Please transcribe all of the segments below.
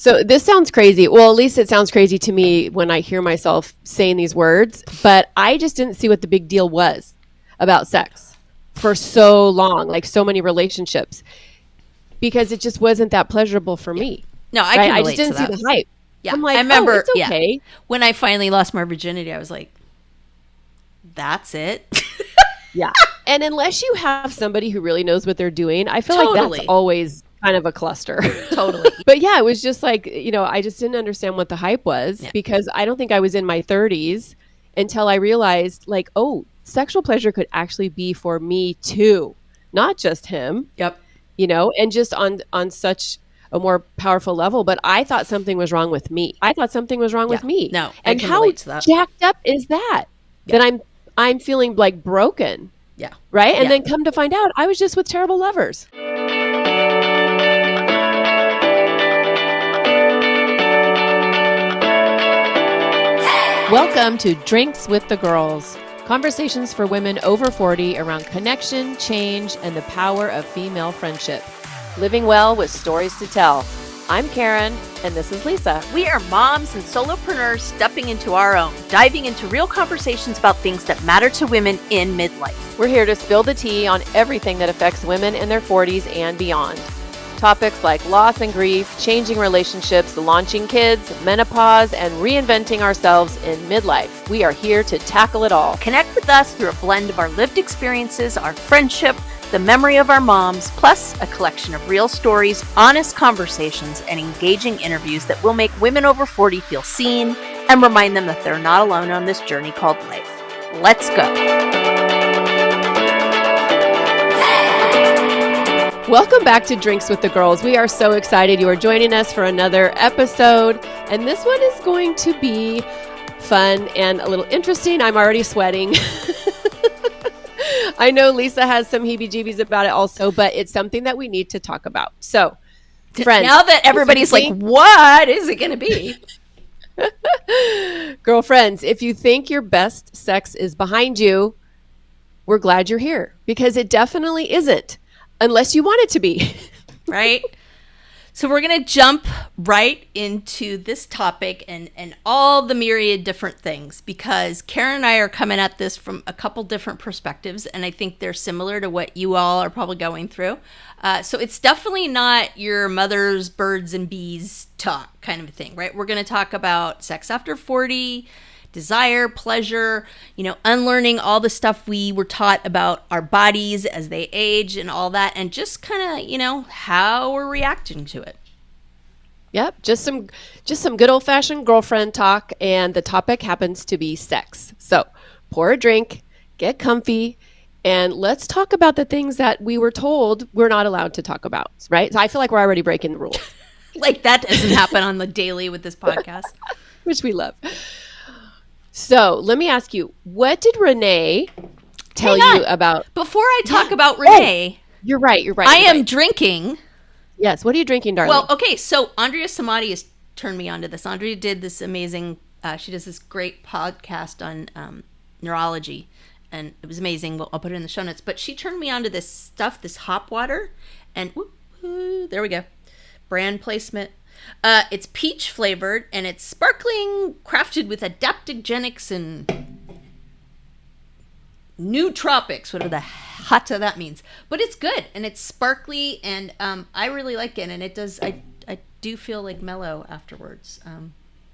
So this sounds crazy. Well, at least it sounds crazy to me when I hear myself saying these words, but I just didn't see what the big deal was about sex for so long, like so many relationships, because it just wasn't that pleasurable for me. No, I can relate I just didn't to that. see the hype. Yeah, I'm like, I remember. it's okay. Yeah. When I finally lost my virginity, I was like, "That's it." Yeah, and unless you have somebody who really knows what they're doing, I feel Totally. like that's always kind of a cluster. Totally. But yeah, it was just like, I just didn't understand what the hype was because I don't think I was in my 30s until I realized like, oh, sexual pleasure could actually be for me too, not just him. Yep. And just on such a more powerful level. But I thought something was wrong with me. With me. No, I and can how relate to that. jacked up is that? Yeah. That I'm feeling like broken. Yeah. Right. And Yeah. then come to find out I was just with terrible lovers. Welcome to Drinks with the Girls. Conversations for women over 40 around connection, change, and the power of female friendship. Living well with stories to tell. I'm Karen, and this is Lisa. We are moms and solopreneurs stepping into our own, diving into real conversations about things that matter to women in midlife. We're here to spill the tea on everything that affects women in their 40s and beyond. Topics like loss and grief, changing relationships, launching kids, menopause, and reinventing ourselves in midlife. We are here to tackle it all. Connect with us through a blend of our lived experiences, our friendship, the memory of our moms, plus a collection of real stories, honest conversations, and engaging interviews that will make women over 40 feel seen and remind them that they're not alone on this journey called life. Let's go. Welcome back to Drinks with the Girls. We are so excited you are joining us for another episode, and this one is going to be fun and a little interesting. I'm already sweating. I know Lisa has some heebie-jeebies about it also, but it's something that we need to talk about. So, friends. Now that everybody's like, what is it going to be? Girlfriends, if you think your best sex is behind you, we're glad you're here because it definitely isn't. Unless you want it to be. Right? So we're going to jump right into this topic and all the myriad different things because Karen and I are coming at this from a couple different perspectives, and I think they're similar to what you all are probably going through. So it's definitely not your mother's birds and bees talk kind of a thing, right? We're going to talk about sex after 40, desire, pleasure, unlearning all the stuff we were taught about our bodies as they age and all that, and just kind of, how we're reacting to it. Yep, just some good old-fashioned girlfriend talk, and the topic happens to be sex. So pour a drink, get comfy, and let's talk about the things that we were told we're not allowed to talk about, right? So I feel like we're already breaking the rules. Like that doesn't happen on the daily with this podcast. Which we love. So let me ask you, what did Renee tell you about? Before I talk about Renee. Oh, you're right. I am drinking. Yes. What are you drinking, darling? Well, okay. So Andrea Samadi has turned me on to this. Andrea did this amazing, she does this great podcast on neurology. And it was amazing. Well, I'll put it in the show notes. But she turned me on to this stuff, this hop water. And there we go. Brand placement. It's peach flavored and it's sparkling, crafted with adaptogenics and nootropics, whatever the hata that means. But it's good and it's sparkly and I really like it, and it does. I do feel like mellow afterwards.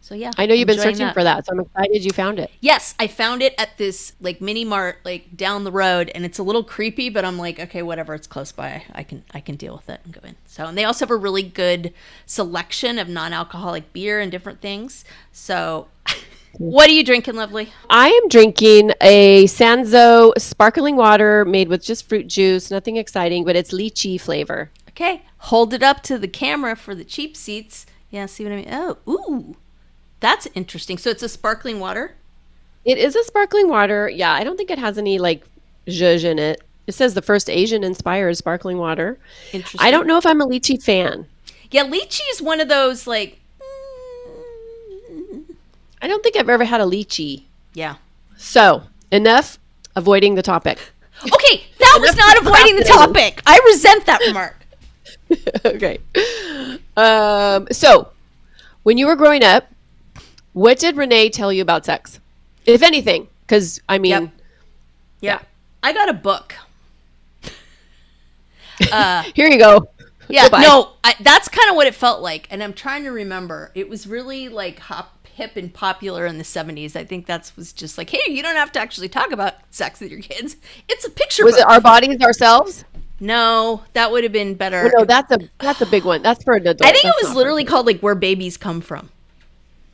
So yeah, I know you've been searching for that, so I'm excited you found it. Yes, I found it at this like mini mart like down the road, and it's a little creepy, but I'm like, okay, whatever, it's close by. I can deal with it and go in. So, and they also have a really good selection of non-alcoholic beer and different things. So, what are you drinking, lovely? I am drinking a Sanzo sparkling water made with just fruit juice, nothing exciting, but it's lychee flavor. Okay, hold it up to the camera for the cheap seats. Yeah, see what I mean? Oh, ooh. That's interesting. So it's a sparkling water? It is a sparkling water. Yeah, I don't think it has any like zhuzh in it. It says the first Asian-inspired sparkling water. Interesting. I don't know if I'm a lychee fan. Yeah, lychee is one of those like... I don't think I've ever had a lychee. Yeah. So, enough avoiding the topic. Okay, that was not avoiding the topic. I resent that remark. Okay. So, When you were growing up, what did Renee tell you about sex, if anything? Because I mean, Yep. yeah. Yep. I got a book. Here you go. Yeah, Goodbye. no, that's kind of what it felt like. And I'm trying to remember. It was really like hip and popular in the 70s. I think that was just like, hey, you don't have to actually talk about sex with your kids. It's a picture Was it book. Our Bodies, Ourselves? No, that would have been Oh, better. no, that's a big one. That's for an I adult. think it That's was not for a literally kid. called like Where Babies Come From.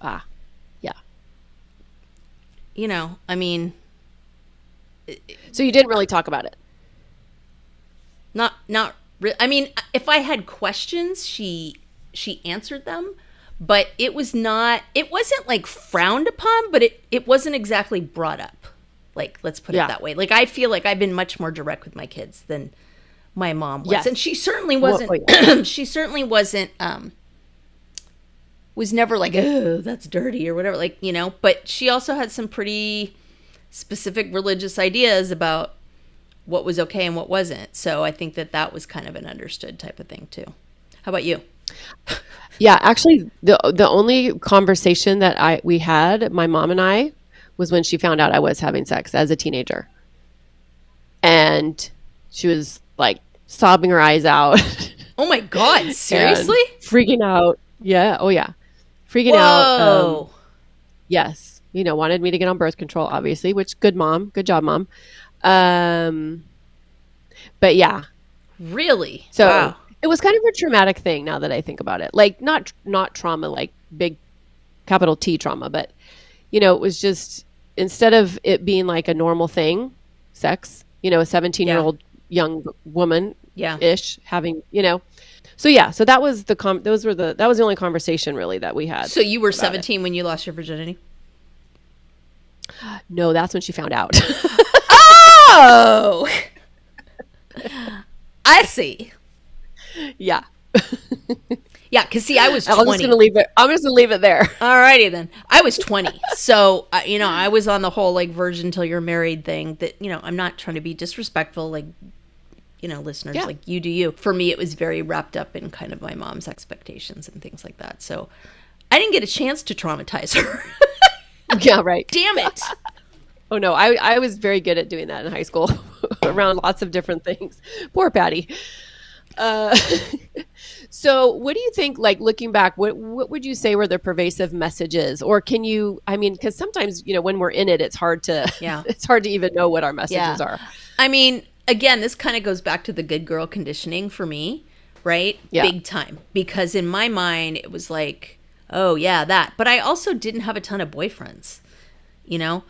Ah, yeah. You know, I mean, So you didn't really talk about it. not really. I mean, if I had questions, she answered them, but it wasn't like frowned upon, but it wasn't exactly brought up. Like, let's put it Yeah. that way. Like, I feel like I've been much more direct with my kids than my mom was. Yes. And she certainly Well, wasn't oh, yeah. she certainly wasn't was never like, oh, that's dirty or whatever, like, you know, but she also had some pretty specific religious ideas about what was okay and what wasn't. So I think that was kind of an understood type of thing too. How about you? Yeah, actually, the only conversation that we had, my mom and I, was when she found out I was having sex as a teenager, and she was like sobbing her eyes out Oh my God, and seriously? freaking out. Yeah, oh yeah, freaking out. Whoa. Yes, wanted me to get on birth control, obviously. Which good mom, good job, mom. Um, but yeah, Really? so Wow. it was kind of a traumatic thing. Now that I think about it, like not trauma, like big capital T trauma, but it was just, instead of it being like a normal thing, sex, a 17-year-old young woman Yeah. ish having, so yeah, so that was that was the only conversation really that we had. So you were about it. 17 when you lost your virginity? No, that's when she found out. Oh, I see. Yeah. Yeah, because see, I was I'm just 20. gonna leave it. I'm just gonna leave it there. Alrighty then. I was 20. So, I was on the whole like virgin till you're married thing that, I'm not trying to be disrespectful, like, listeners, Yeah. like you do you. For me, it was very wrapped up in kind of my mom's expectations and things like that. So I didn't get a chance to traumatize her. Yeah, right. Damn it. Oh no, I was very good at doing that in high school around lots of different things. Poor Patty. Uh, so what do you think, like looking back, what would you say were the pervasive messages? Or can you, I mean, because sometimes, when we're in it, it's hard to, Yeah. it's hard to even know what our messages Yeah. are. I mean, again, this kind of goes back to the good girl conditioning for me, right? Yeah. Big time. Because in my mind, it was like, oh, yeah, that. But I also didn't have a ton of boyfriends, you know?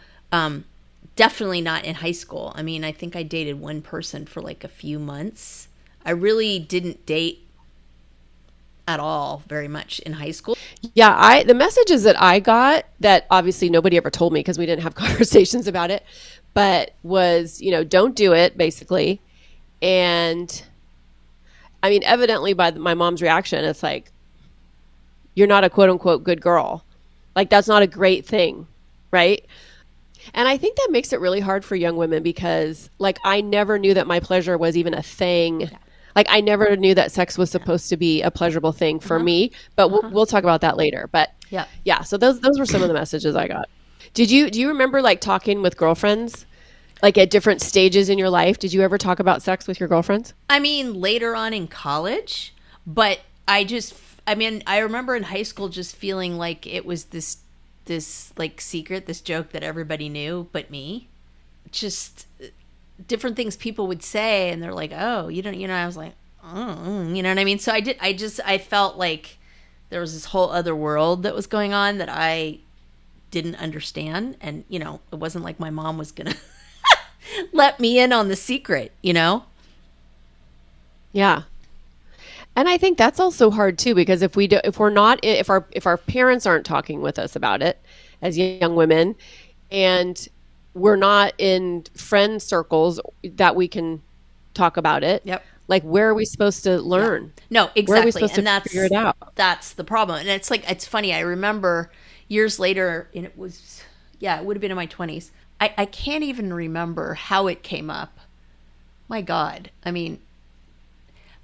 Definitely not in high school. I mean, I think I dated one person for like a few months. I really didn't date at all very much in high school. Yeah, the messages that I got, that obviously nobody ever told me because we didn't have conversations about it, but was, don't do it, basically. And I mean, evidently by my mom's reaction, it's like, you're not a quote unquote good girl. Like, that's not a great thing, right? And I think that makes it really hard for young women because, like, I never knew that my pleasure was even a thing. Like, I never knew that sex was supposed to be a pleasurable thing for me. But we'll talk about that later. But yeah. So those were some of the messages I got. Do you remember like talking with girlfriends, like at different stages in your life? Did you ever talk about sex with your girlfriends? I mean, later on in college, but I remember in high school just feeling like it was this like secret, this joke that everybody knew but me. Just different things people would say, and they're like, oh, you don't, I was like, oh, you know what I mean? So I felt like there was this whole other world that was going on that I didn't understand. And, it wasn't like my mom was going to let me in on the secret, Yeah. And I think that's also hard too, because if our parents aren't talking with us about it as young women, and we're not in friend circles that we can talk about it. Yep. Like, where are we supposed to learn? Yeah. No, exactly. Where are we supposed and to figure it out? That's the problem. And it's like, it's funny. I remember years later, and it would have been in my 20s. I can't even remember how it came up. My God. I mean,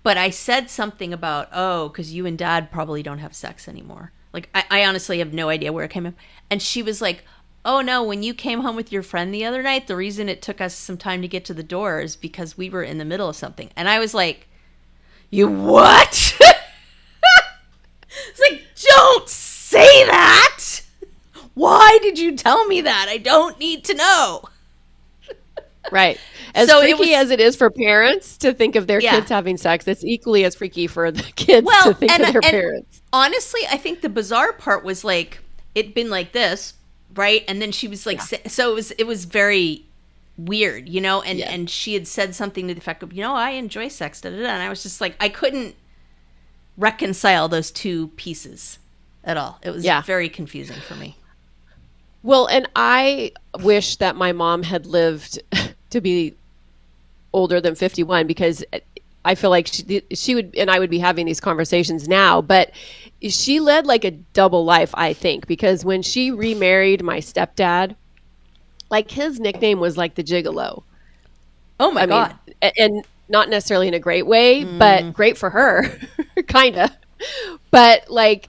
but I said something about, because you and dad probably don't have sex anymore. Like, I honestly have no idea where it came from. And she was like, oh no, when you came home with your friend the other night, the reason it took us some time to get to the door is because we were in the middle of something. And I was like, you what? It's like, don't say that. Why did you tell me that? I don't need to know. Right. As So freaky as it is for parents to think of their Yeah. kids having sex, it's equally as freaky for the kids Well, to think of their parents. honestly, I think the bizarre part was like it'd been like this, right? And then she was like, so it was very weird, you know. And Yeah. and she had said something to the effect of, you know, I enjoy sex, da da da. And I was just like, I couldn't reconcile those two pieces at all. It was Yeah. very confusing for me. Well, and I wish that my mom had lived to be older than 51, because I feel like she would, and I would be having these conversations now, but she led like a double life, I think, because when she remarried my stepdad, like his nickname was like the Gigolo. Oh my God. And not necessarily in a great way, but great for her, kind of. But like,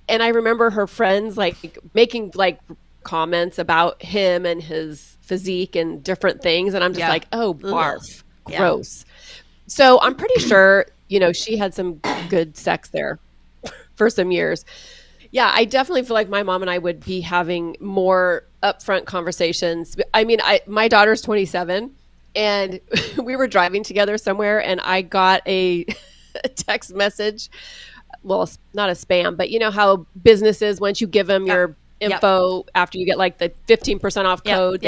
and I remember her friends like making like comments about him and his physique and different things. And I'm just like, oh, barf, gross. So I'm pretty sure, you know, she had some good sex there for some years. Yeah, I definitely feel like my mom and I would be having more upfront conversations. I mean, my daughter's 27, and we were driving together somewhere, and I got a text message. Well, not a spam, but you know how businesses, once you give them your info after you get like the 15% off code,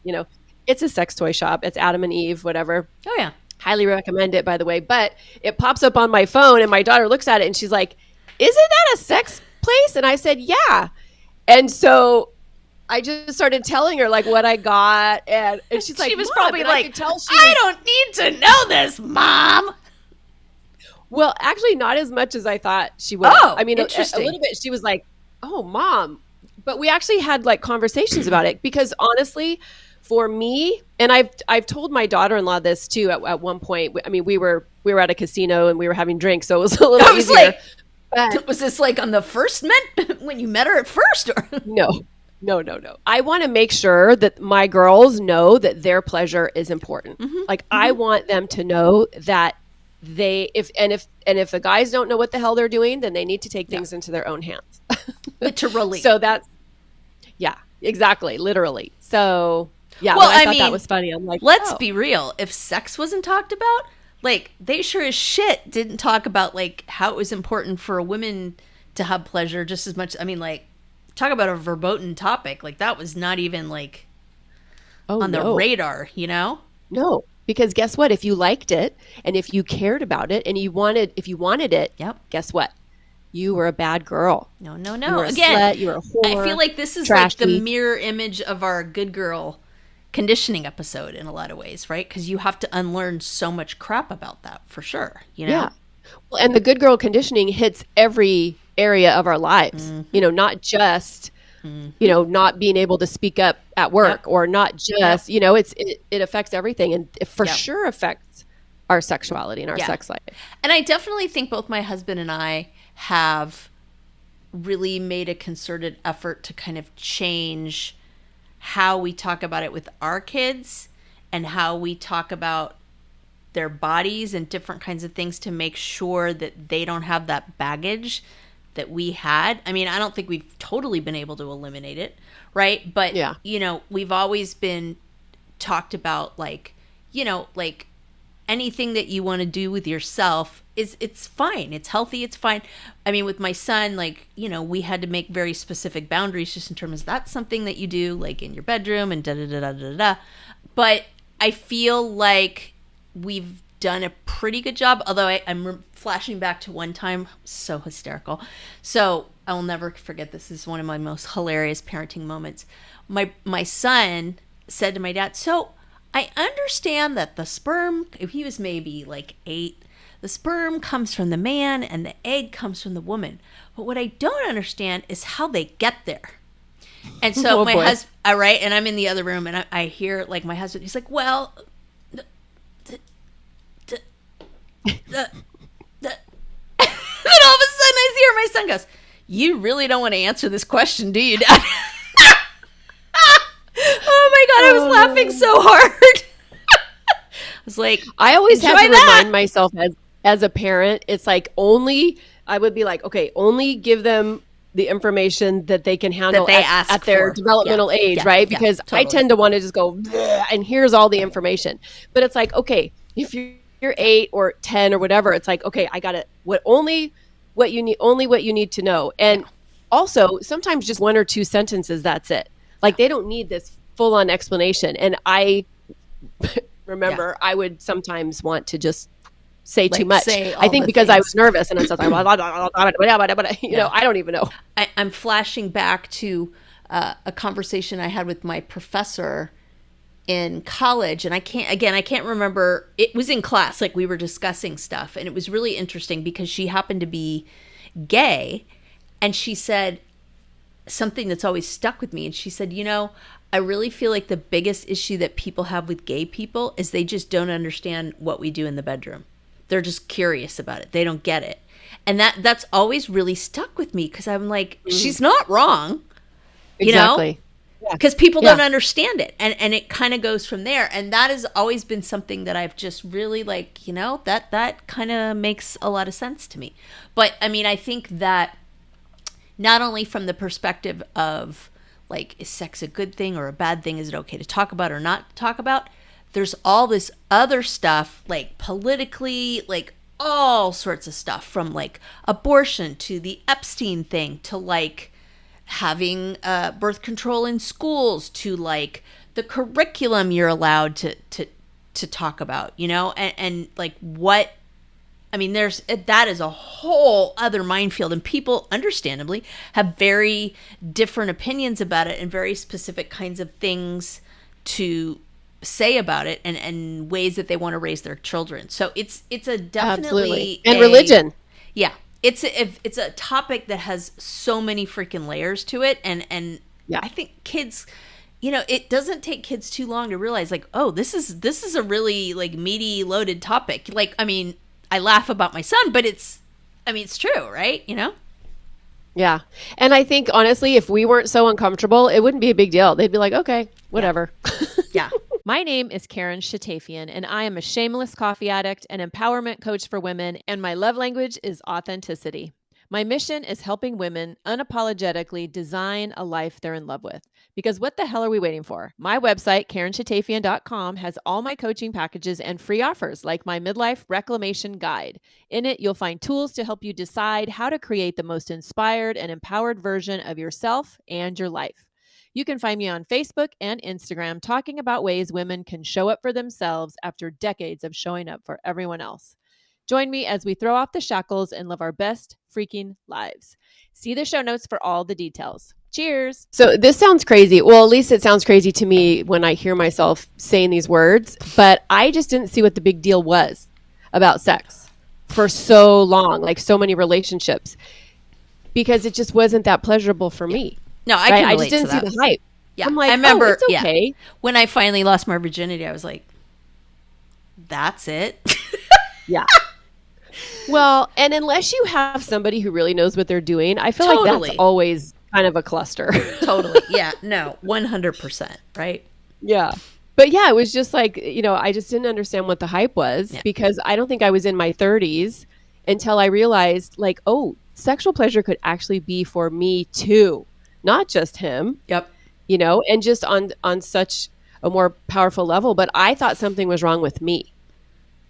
you know, it's a sex toy shop. It's Adam and Eve, whatever. Oh yeah. Highly recommend it, by the way. But it pops up on my phone, and my daughter looks at it and she's like, isn't that a sex place? And I said, yeah. And so I just started telling her like what I got, and she's like, she was Mom, probably and like, I could tell I don't need to know this, Mom. Well, actually, not as much as I thought she would. Oh, I mean, a interesting. little bit. She was like, "Oh, Mom," but we actually had like conversations about it, because honestly, for me, and I've told my daughter-in-law this too. At one point, I mean, we were at a casino and we were having drinks, so it was a little easier. Like, but was this like on the first when you met her at first, or no. I want to make sure that my girls know that their pleasure is important. Like I want them to know that if the guys don't know what the hell they're doing, then they need to take things into their own hands. literally? So that's, yeah, exactly, literally. So yeah, Well, when I I thought that mean, was funny, I'm like, let's oh. be real. If sex wasn't talked about, like they sure as shit didn't talk about like how it was important for a woman to have pleasure just as much. I mean, like talk about a verboten topic. Like that was not even like on the radar, you know? No, because guess what? If you liked it and if you cared about it and if you wanted it, guess what? You were a bad girl. No. You were a Again, slut, you were a whore. I feel like this is trashy. like the mirror image of our good girl conditioning episode in a lot of ways, right? Because you have to unlearn so much crap about that for sure, you know? Yeah. Well, and the good girl conditioning hits every area of our lives, you know, not just, you know, not being able to speak up at work or not just, you know, it affects everything, and it for sure affects our sexuality and our sex life. And I definitely think both my husband and I have really made a concerted effort to kind of change how we talk about it with our kids and how we talk about their bodies and different kinds of things to make sure that they don't have that baggage that we had. I mean, I don't think we've totally been able to eliminate it, right? But, you know, we've always been talked about like, you know, like anything that you want to do with yourself it's fine. It's healthy. It's fine. I mean, with my son, like, you know, we had to make very specific boundaries just in terms of that's something that you do like in your bedroom and da da da da da da. But I feel like we've done a pretty good job. Although I'm flashing back to one time, so hysterical. So I will never forget. This is one of my most hilarious parenting moments. My son said to my dad, "So I understand that the sperm," he was maybe like 8, "the sperm comes from the man and the egg comes from the woman. But what I don't understand is how they get there." And so my husband, right, and I'm in the other room and I hear like my husband, he's like, "Well, then all of a sudden I hear my son goes, You really don't want to answer this question, do you, Dad? Oh my God, I was laughing no. so hard. I was like, I always enjoy have to that. remind myself as a parent, it's like only I would be like, okay, only give them the information that they can That handle they at ask their for. Yeah, developmental age, yeah, right? yeah, Because I totally. tend to want to just go "Bleh," and here's all the information. But it's like, okay, if you're Yeah, 8 or 10 or whatever, it's like, okay, I got it. Only what you need to know. yeah, And also, sometimes just one or two sentences, that's it. yeah, Like they don't need this full on explanation. And I yeah. remember I would sometimes want to just say too Like much. say I all think the because I was things. nervous and it's like, Yeah. I don't even know. I'm flashing back to a conversation I had with my professor in college, and I can't remember. It was in class, like we were discussing stuff, and it was really interesting because she happened to be gay, and she said something that's always stuck with me. And she said, I really feel like the biggest issue that people have with gay people is they just don't understand what we do in the bedroom. They're just curious about it. They don't get it. And that's always really stuck with me because I'm like, Mhm. she's not wrong, you know? Exactly. Yeah. Because people Yeah. don't understand it. And it kind of goes from there. And that has always been something that I've just really like, that kind of makes a lot of sense to me. But I mean, I think that not only from the perspective of like, is sex a good thing or a bad thing? Is it okay to talk about or not talk about? There's all this other stuff, like politically, like all sorts of stuff from like abortion to the Epstein thing to like having birth control in schools to like the curriculum you're allowed to talk about, and like what I mean, that is a whole other minefield, and people, understandably, have very different opinions about it and very specific kinds of things to say about it, and ways that they want to raise their children. So it's a Absolutely. definitely And a religion. yeah. It's a topic that has so many freaking layers to it, and Yeah. I think kids. It doesn't take kids too long to realize, like, oh, this is a really like meaty, loaded topic. Like, I mean, I laugh about my son, but it's true, right? Yeah. And I think honestly, if we weren't so uncomfortable, it wouldn't be a big deal. They'd be like, okay, Yeah, whatever. yeah. My name is Karen Shatafian, and I am a shameless coffee addict and empowerment coach for women, and my love language is authenticity. My mission is helping women unapologetically design a life they're in love with. Because what the hell are we waiting for? My website, KarenShatafian.com, has all my coaching packages and free offers like my Midlife Reclamation Guide. In it, you'll find tools to help you decide how to create the most inspired and empowered version of yourself and your life. You can find me on Facebook and Instagram talking about ways women can show up for themselves after decades of showing up for everyone else. Join me as we throw off the shackles and live our best freaking lives. See the show notes for all the details. Cheers. So, this sounds crazy. Well, at least it sounds crazy to me when I hear myself saying these words, but I just didn't see what the big deal was about sex for so long, like so many relationships, because it just wasn't that pleasurable for Yeah. me. No, I Right? can I just relate to didn't see that. the hype. Yeah, I'm I like, oh, remember. it's Yeah, okay. when I finally lost my virginity, I was like, "That's it." Yeah. Well, and unless you have somebody who really knows what they're doing, I feel like that's Totally, always kind of a cluster. totally. Yeah, no, 100%. Right? Yeah. But yeah, it was just like, I just didn't understand what the hype was Yeah. because I don't think I was in my 30s until I realized, like, oh, sexual pleasure could actually be for me too, not just him, Yep. and just on such a more powerful level. But I thought something was wrong with me.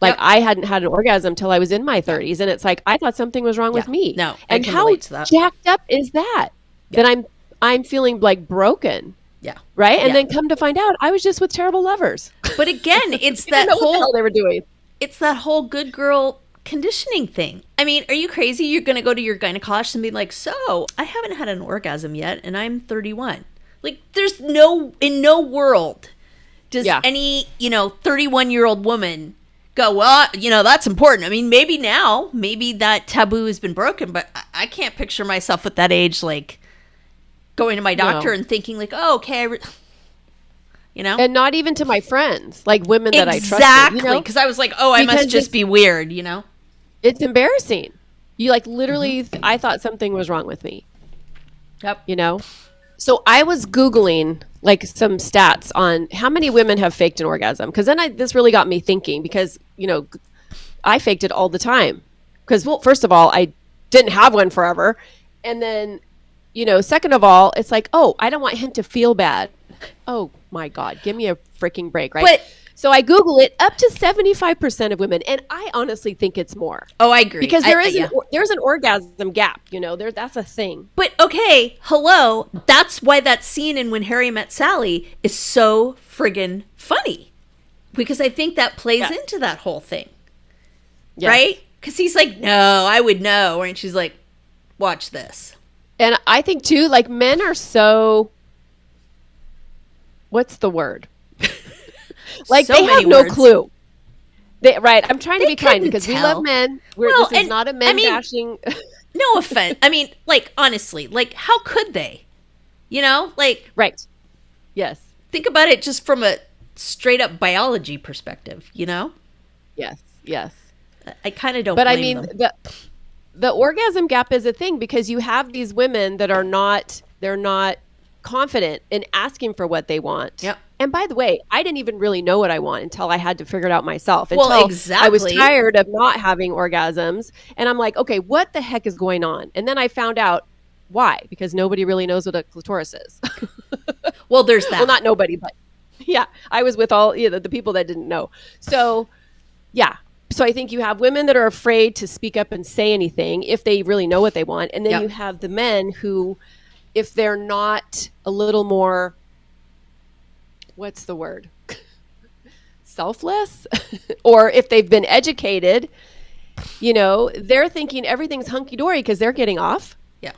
Like Yep. I hadn't had an orgasm till I was in my Yeah. 30s, and it's like I thought something was wrong Yeah. with me. No, I And can how relate to that. jacked up is that? Yeah. That I'm feeling like broken, Yeah. right? And Yeah. then come to find out I was just with terrible lovers. But again, it's They didn't that know what the hell whole they were doing. it's that whole good girl conditioning thing. I mean, are you crazy? You're going to go to your gynecologist and be like, "So, I haven't had an orgasm yet and I'm 31." Like there's in no world does Yeah. any, 31-year-old woman go, "Well, that's important." I mean, maybe that taboo has been broken, but I can't picture myself at that age like going to my doctor No. and thinking like, "Oh, okay, And not even to my friends, like women that I trusted, exactly," because I was like, "Oh, I must Because just be weird," it's embarrassing. You like literally, I thought something was wrong with me, Yep. you know? So I was Googling like some stats on how many women have faked an orgasm. Cause then this really got me thinking because, I faked it all the time. Cause well, first of all, I didn't have one forever. And then, second of all, it's like, oh, I don't want him to feel bad. Oh my God, give me a freaking break, right? But So I Google it, up to 75% of women, and I honestly think it's more. oh, I agree. Because there's an orgasm gap, that's a thing. But okay, hello. That's why that scene in When Harry Met Sally is so friggin' funny. Because I think that plays into that whole thing. Yes. Right? Because he's like, no, I would know. And she's like, watch this. And I think too, like men are so, what's the word? Like so they have no clue. Right. I'm trying to be kind because we love men. This is not a men bashing. No offense. I mean, like, honestly, like, how could they? Like. Right. Yes. Think about it just from a straight up biology perspective, Yes. Yes. I kind of don't but blame I mean, them. The orgasm gap is a thing because you have these women that they're not confident in asking for what they want. Yep. And by the way, I didn't even really know what I want until I had to figure it out myself. Well, exactly. I was tired of not having orgasms. And I'm like, okay, what the heck is going on? And then I found out why, because nobody really knows what a clitoris is. Well, there's that. Well, not nobody, but yeah, I was with all the people that didn't know. So yeah. So I think you have women that are afraid to speak up and say anything if they really know what they want. And then you have the men who, if they're not a little more, what's the word? Selfless? Or if they've been educated, they're thinking everything's hunky-dory because they're getting off. Yeah.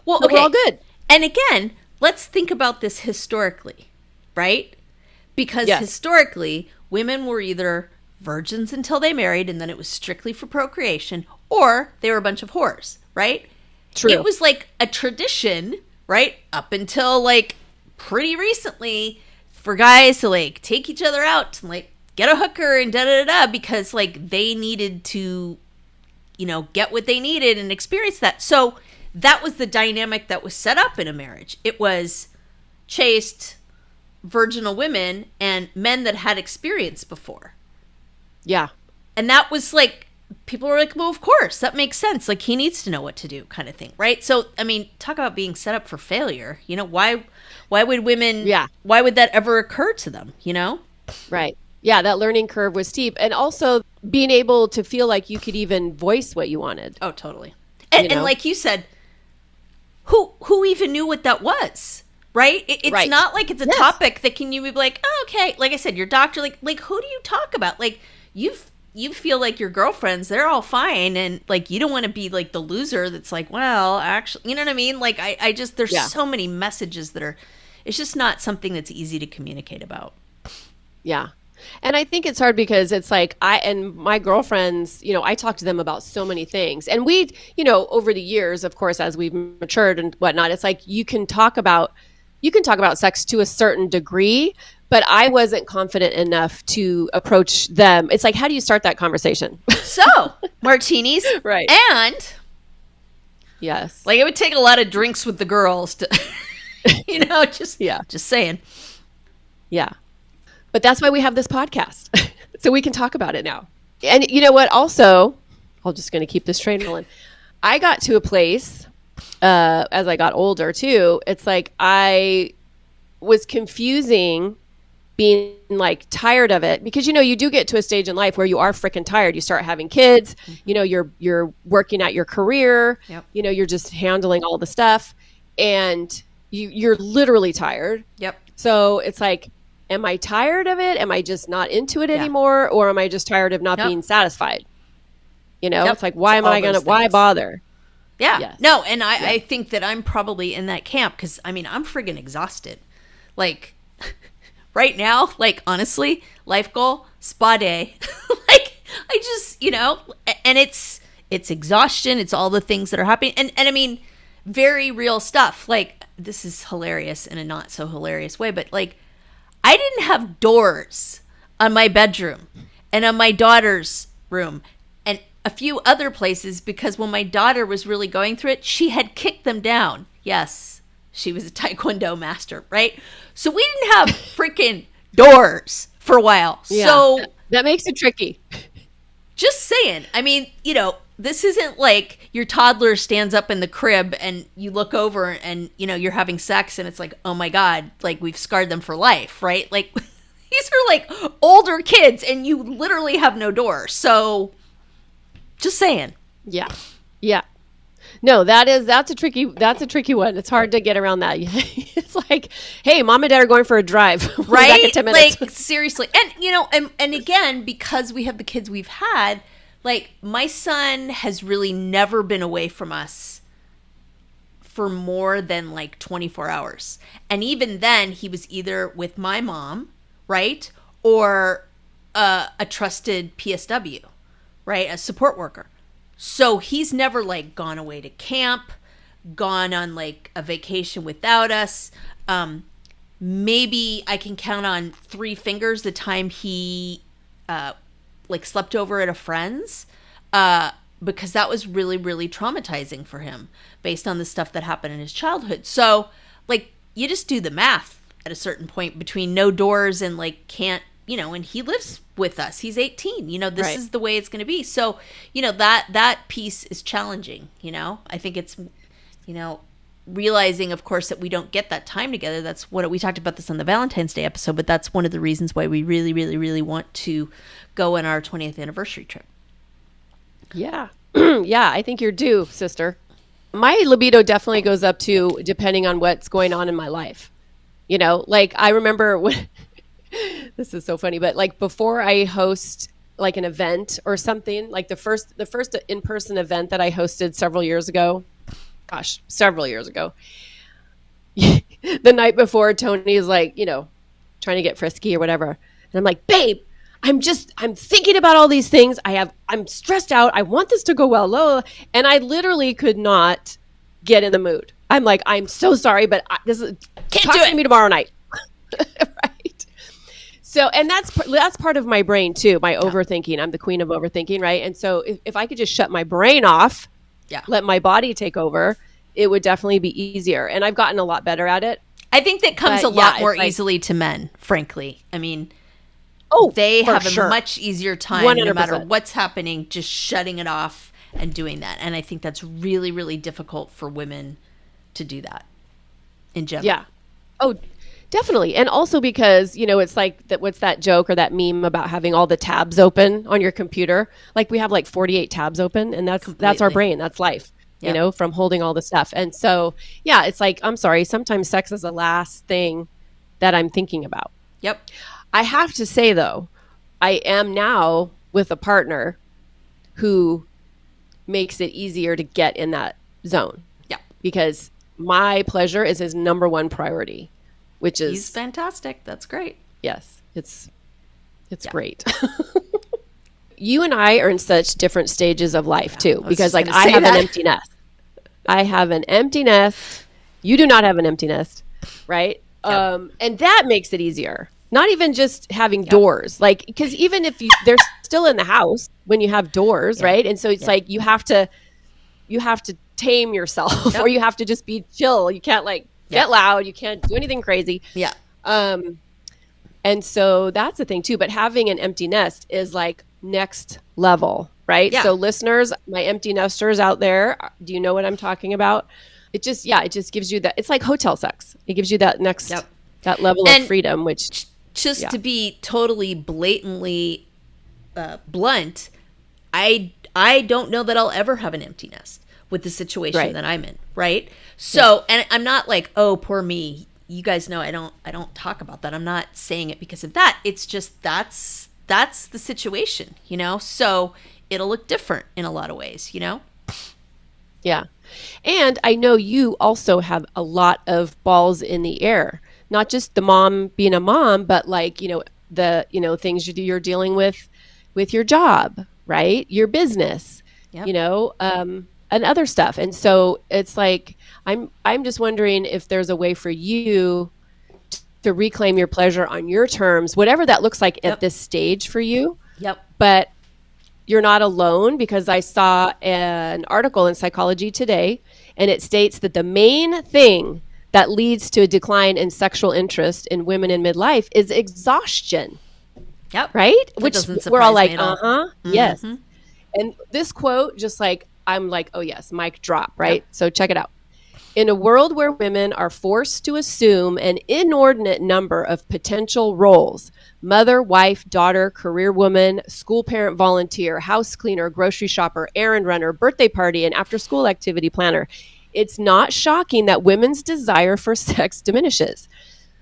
Well, so we're all good. And again, let's think about this historically, right? Because historically, women were either virgins until they married, and then it was strictly for procreation, or they were a bunch of whores, right? True. It was like a tradition, right? Up until like pretty recently for guys to like take each other out and like get a hooker and da-da-da-da because like they needed to, get what they needed and experience that. So that was the dynamic that was set up in a marriage. It was chaste, virginal women and men that had experience before. Yeah. And that was like, people were like, well, of course, that makes sense. Like, he needs to know what to do kind of thing, right? So, I mean, talk about being set up for failure. Why would women, why would that ever occur to them, Right. Yeah, that learning curve was steep. And also being able to feel like you could even voice what you wanted. Oh, totally. And like you said, who even knew what that was? Right? It's not like it's a topic that can you be like, oh, okay. Like I said, your doctor, like who do you talk about? Like, you feel like your girlfriends, they're all fine. And like, you don't want to be like the loser that's like, well, actually, you know what I mean? Like, I just, there's so many messages that are, it's just not something that's easy to communicate about. Yeah. And I think it's hard because it's like and my girlfriends, I talk to them about so many things. And we, over the years, of course, as we've matured and whatnot, it's like you can talk about sex to a certain degree, but I wasn't confident enough to approach them. It's like, how do you start that conversation? So, martinis. Right. And yes. Like it would take a lot of drinks with the girls to, just saying. Yeah. But that's why we have this podcast. So we can talk about it now. And you know what? Also, I'm just going to keep this train rolling. I got to a place as I got older too. It's like I was confusing being like tired of it because, you do get to a stage in life where you are freaking tired. You start having kids, you're working at your career, you're just handling all the stuff and you're literally tired. Yep. So it's like, am I tired of it? Am I just not into it anymore? Or am I just tired of not being satisfied? It's like, why bother? Yeah. Yes. No. And I think that I'm probably in that camp because I'm friggin' exhausted. Like right now, like honestly, life goal, spa day. Like I just, and it's exhaustion. It's all the things that are happening. And very real stuff. Like this is hilarious in a not so hilarious way, but like, I didn't have doors on my bedroom and on my daughter's room. And a few other places because when my daughter was really going through it, she had kicked them down. Yes, she was a taekwondo master, right? So we didn't have freaking doors for a while. Yeah. So That makes it tricky. just saying. I mean, this isn't like your toddler stands up in the crib and you look over and, you're having sex and it's like, oh my God, like we've scarred them for life, right? Like these are like older kids and you literally have no door. So just saying. Yeah. Yeah. No, that's a tricky one. It's hard to get around that. It's like, hey, mom and dad are going for a drive. We'll be back in Right? 10 minutes. Like seriously. And again, because we have the kids we've had, like my son has really never been away from us for more than like 24 hours. And even then he was either with my mom, right? Or a trusted PSW, right? A support worker. So he's never like gone away to camp, gone on like a vacation without us. Maybe I can count on 3 fingers the time he like slept over at a friend's, because that was really, really traumatizing for him based on the stuff that happened in his childhood. So like you just do the math at a certain point between no doors and like can't, and he lives with us. He's 18. This Right. is the way it's going to be. So, that piece is challenging, I think it's, realizing, of course, that we don't get that time together. That's what we talked about this on the Valentine's Day episode, but that's one of the reasons why we really, really, really want to go on our 20th anniversary trip. Yeah. Yeah, I think you're due, sister. My libido definitely goes up too, depending on what's going on in my life. Like I remember when this is so funny, but like before I host like an event or something, like the first in-person event that I hosted several years ago, the night before, Tony is like, trying to get frisky or whatever. And I'm like, babe, I'm thinking about all these things. I'm stressed out. I want this to go well. Low. And I literally could not get in the mood. I'm like, I'm so sorry, but talk to me tomorrow night. Right. So, and that's part of my brain too, my overthinking. I'm the queen of overthinking, right? And so if I could just shut my brain off, let my body take over, it would definitely be easier. And I've gotten a lot better at it. I think that comes a lot more easily to men, frankly. I mean, they have a much easier time 100%. No matter what's happening, just shutting it off and doing that. And I think that's really, really difficult for women to do that in general. Yeah. Oh, definitely. And also because, it's like what's that joke or that meme about having all the tabs open on your computer? Like we have like 48 tabs open, and that's our brain. That's life, from holding all the stuff. And so, yeah, it's like, I'm sorry, sometimes sex is the last thing that I'm thinking about. Yep. I have to say, though, I am now with a partner who makes it easier to get in that zone. Yeah. Because my pleasure is his number one priority, which is... He's fantastic. That's great. Yes. It's great. You and I are in such different stages of life, too. Because, like, I have an empty nest. I have an empty nest. You do not have an empty nest, right? Yep. And that makes it easier. Not even just having doors, like, because even if they're still in the house when you have doors, right? And so it's like you have to tame yourself, or you have to just be chill. You can't like get loud. You can't do anything crazy. Yeah. And so that's the thing too. But having an empty nest is like next level, right? Yeah. So listeners, my empty nesters out there, do you know what I'm talking about? It just gives you that. It's like hotel sex. It gives you that next that level of freedom, which. Just to be totally blatantly blunt, I don't know that I'll ever have an empty nest with the situation that I'm in, right? So, and I'm not like, oh, poor me. You guys know I don't talk about that. I'm not saying it because of that. It's just that's the situation, So it'll look different in a lot of ways, Yeah. And I know you also have a lot of balls in the air. Not just the mom being a mom, but like, the things you're dealing with your job, right? Your business, and other stuff. And so it's like, I'm just wondering if there's a way for you to reclaim your pleasure on your terms, whatever that looks like at this stage for you. Yep. But you're not alone, because I saw an article in Psychology Today, and it states that the main thing that leads to a decline in sexual interest in women in midlife is exhaustion, Yep. right? That Which doesn't we're all surprise me like, at uh all. huh, yes. Mm-hmm. And this quote, just like, I'm like, oh, yes, mic drop, Yep. right? So check it out. In a world where women are forced to assume an inordinate number of potential roles — mother, wife, daughter, career woman, school parent, volunteer, house cleaner, grocery shopper, errand runner, birthday party, and after school activity planner — it's not shocking that women's desire for sex diminishes.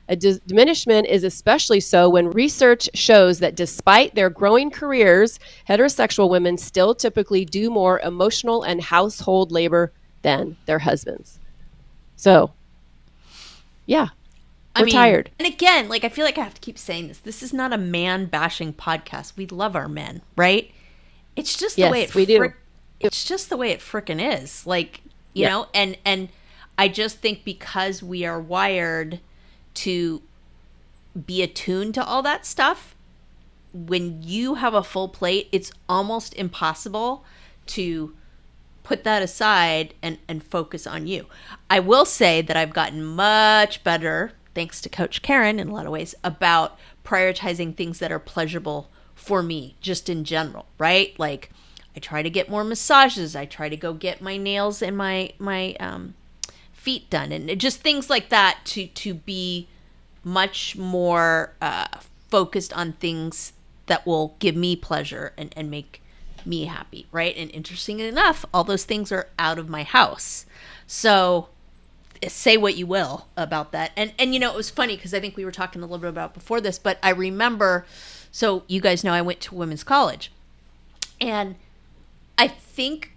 A diminishment is especially so when research shows that despite their growing careers, heterosexual women still typically do more emotional and household labor than their husbands. So, yeah, I we're mean, tired. and again, like I feel like I have to keep saying this. This is not a man bashing podcast. We love our men, right? It's just the way Yes, we do. it's just the way it frickin' is. Like, you Yep. know, and I just think because we are wired to be attuned to all that stuff, when you have a full plate, it's almost impossible to put that aside and focus on you. I will say that I've gotten much better, thanks to Coach Karen in a lot of ways, about prioritizing things that are pleasurable for me, just in general, right? Like I try to get more massages. I try to go get my nails and my feet done, and just things like that to be much more focused on things that will give me pleasure and make me happy, right? And interesting enough, all those things are out of my house. So say what you will about that. And you know, it was funny because I think we were talking a little bit about before this, but I remember, so you guys know I went to women's college. And I think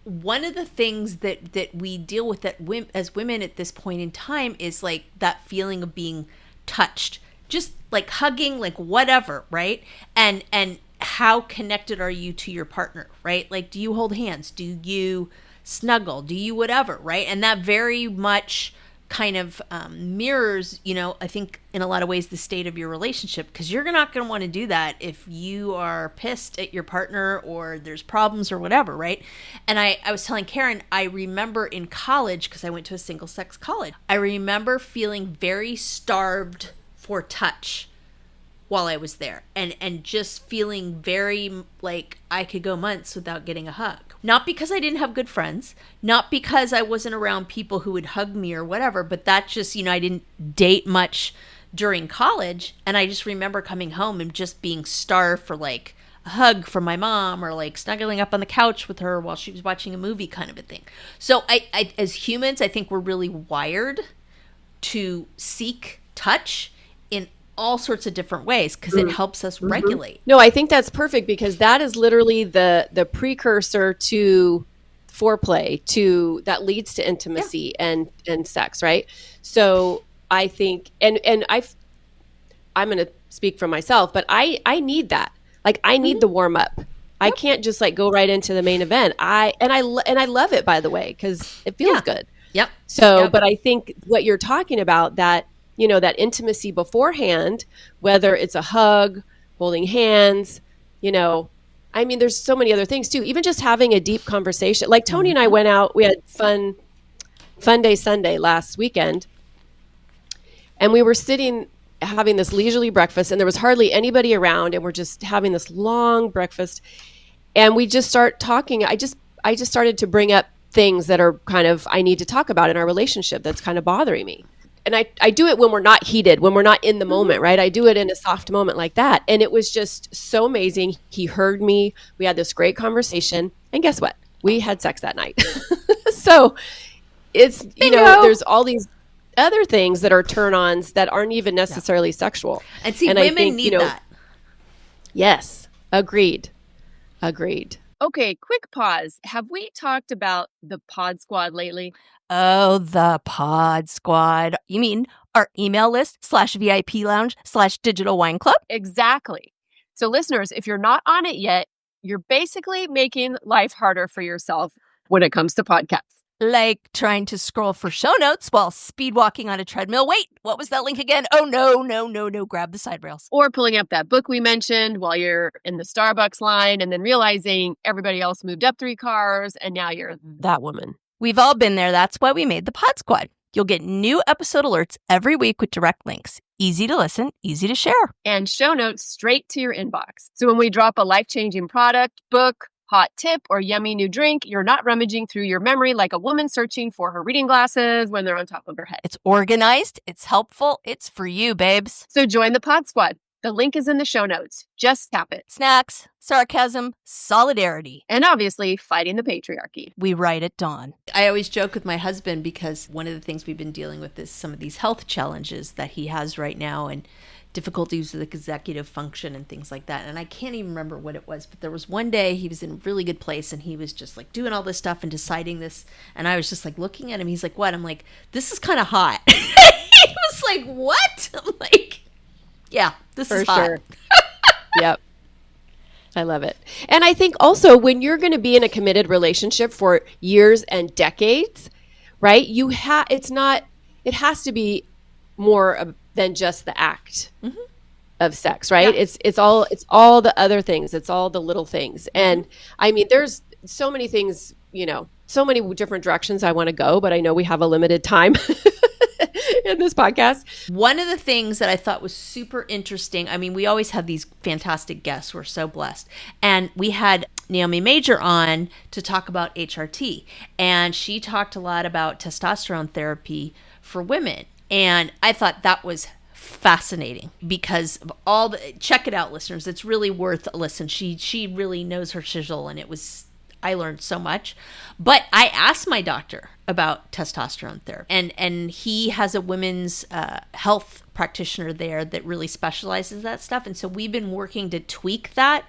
one of the things that we deal with that as women at this point in time is like that feeling of being touched, just like hugging, like whatever, right? And how connected are you to your partner, right? Like, do you hold hands? Do you snuggle? Do you whatever, right? And that very much kind of mirrors, you know, I think in a lot of ways the state of your relationship, because you're not going to want to do that if you are pissed at your partner or there's problems or whatever, right? And I was telling Karen, I remember in college, because I went to a single sex college, I remember feeling very starved for touch while I was there, and just feeling very like I could go months without getting a hug. Not because I didn't have good friends, not because I wasn't around people who would hug me or whatever, but that just, you know, I didn't date much during college, and I just remember coming home and just being starved for like a hug from my mom, or like snuggling up on the couch with her while she was watching a movie, kind of a thing. So I as humans, I think we're really wired to seek touch in all sorts of different ways because it helps us regulate. No, I think that's perfect, because that is literally the precursor to foreplay, to that leads to Yeah. intimacy and sex, right? So I think, and I'm going to speak for myself, but I need that. Like, I need Mm-hmm. the warm up. I Yep. can't just like go right into the main event. I love it, by the way, because it feels Yeah. good. Yep. So, Yep. but I think what you're talking about, that, you know, that intimacy beforehand, whether it's a hug, holding hands, you know, I mean, there's so many other things too. Even just having a deep conversation. Like Tony and I Mm-hmm. went out, we had fun day Sunday last weekend, and we were sitting having this leisurely breakfast, and there was hardly anybody around, and we're just having this long breakfast, and we just start talking. I just started to bring up things that are kind of, I need to talk about in our relationship, that's kind of bothering me. And I do it when we're not heated, when we're not in the Mm-hmm. moment, right? I do it in a soft moment like that. And it was just so amazing. He heard me. We had this great conversation. And guess what? We had sex that night. So it's, you know, Bingo. there's all these other things that are turn ons that aren't even Yeah. necessarily sexual. And see, And I women think, you need know, that. yes, agreed. Agreed. Okay, quick pause. Have we talked about the Pod Squad lately? Oh, the Pod Squad. You mean our email list / VIP lounge / digital wine club? Exactly. So, listeners, if you're not on it yet, you're basically making life harder for yourself when it comes to podcasts. Like trying to scroll for show notes while speed walking on a treadmill. Wait, what was that link again? Oh, no. Grab the side rails. Or pulling up that book we mentioned while you're in the Starbucks line and then realizing everybody else moved up 3 cars and now you're that woman. We've all been there. That's why we made the Pod Squad. You'll get new episode alerts every week with direct links. Easy to listen, easy to share. And show notes straight to your inbox. So when we drop a life-changing product, book, hot tip, or yummy new drink, you're not rummaging through your memory like a woman searching for her reading glasses when they're on top of her head. It's organized, it's helpful, it's for you, babes. So join the Pod Squad. The link is in the show notes. Just tap it. Snacks, sarcasm, solidarity. And obviously, fighting the patriarchy. We write at dawn. I always joke with my husband because one of the things we've been dealing with is some of these health challenges that he has right now and difficulties with executive function and things like that. And I can't even remember what it was, but there was one day he was in a really good place and he was just like doing all this stuff and deciding this. And I was just like looking at him. He's like, what? I'm like, this is kind of hot. He was like, what? I'm like, yeah, this is hot. Sure. Yep. I love it. And I think also when you're going to be in a committed relationship for years and decades, right? It has to be more than just the act of sex, right? Yeah. It's all the other things. It's all the little things. And I mean, there's so many things, so many different directions I want to go, but I know we have a limited time in this podcast. One of the things that I thought was super interesting, I mean, we always have these fantastic guests. We're so blessed. And we had Naomi Major on to talk about HRT. And she talked a lot about testosterone therapy for women. And I thought that was fascinating because of all the, check it out, listeners. It's really worth a listen. She really knows her shizzle, and I learned so much. But I asked my doctor about testosterone therapy, and he has a women's health practitioner there that really specializes in that stuff. And so we've been working to tweak that.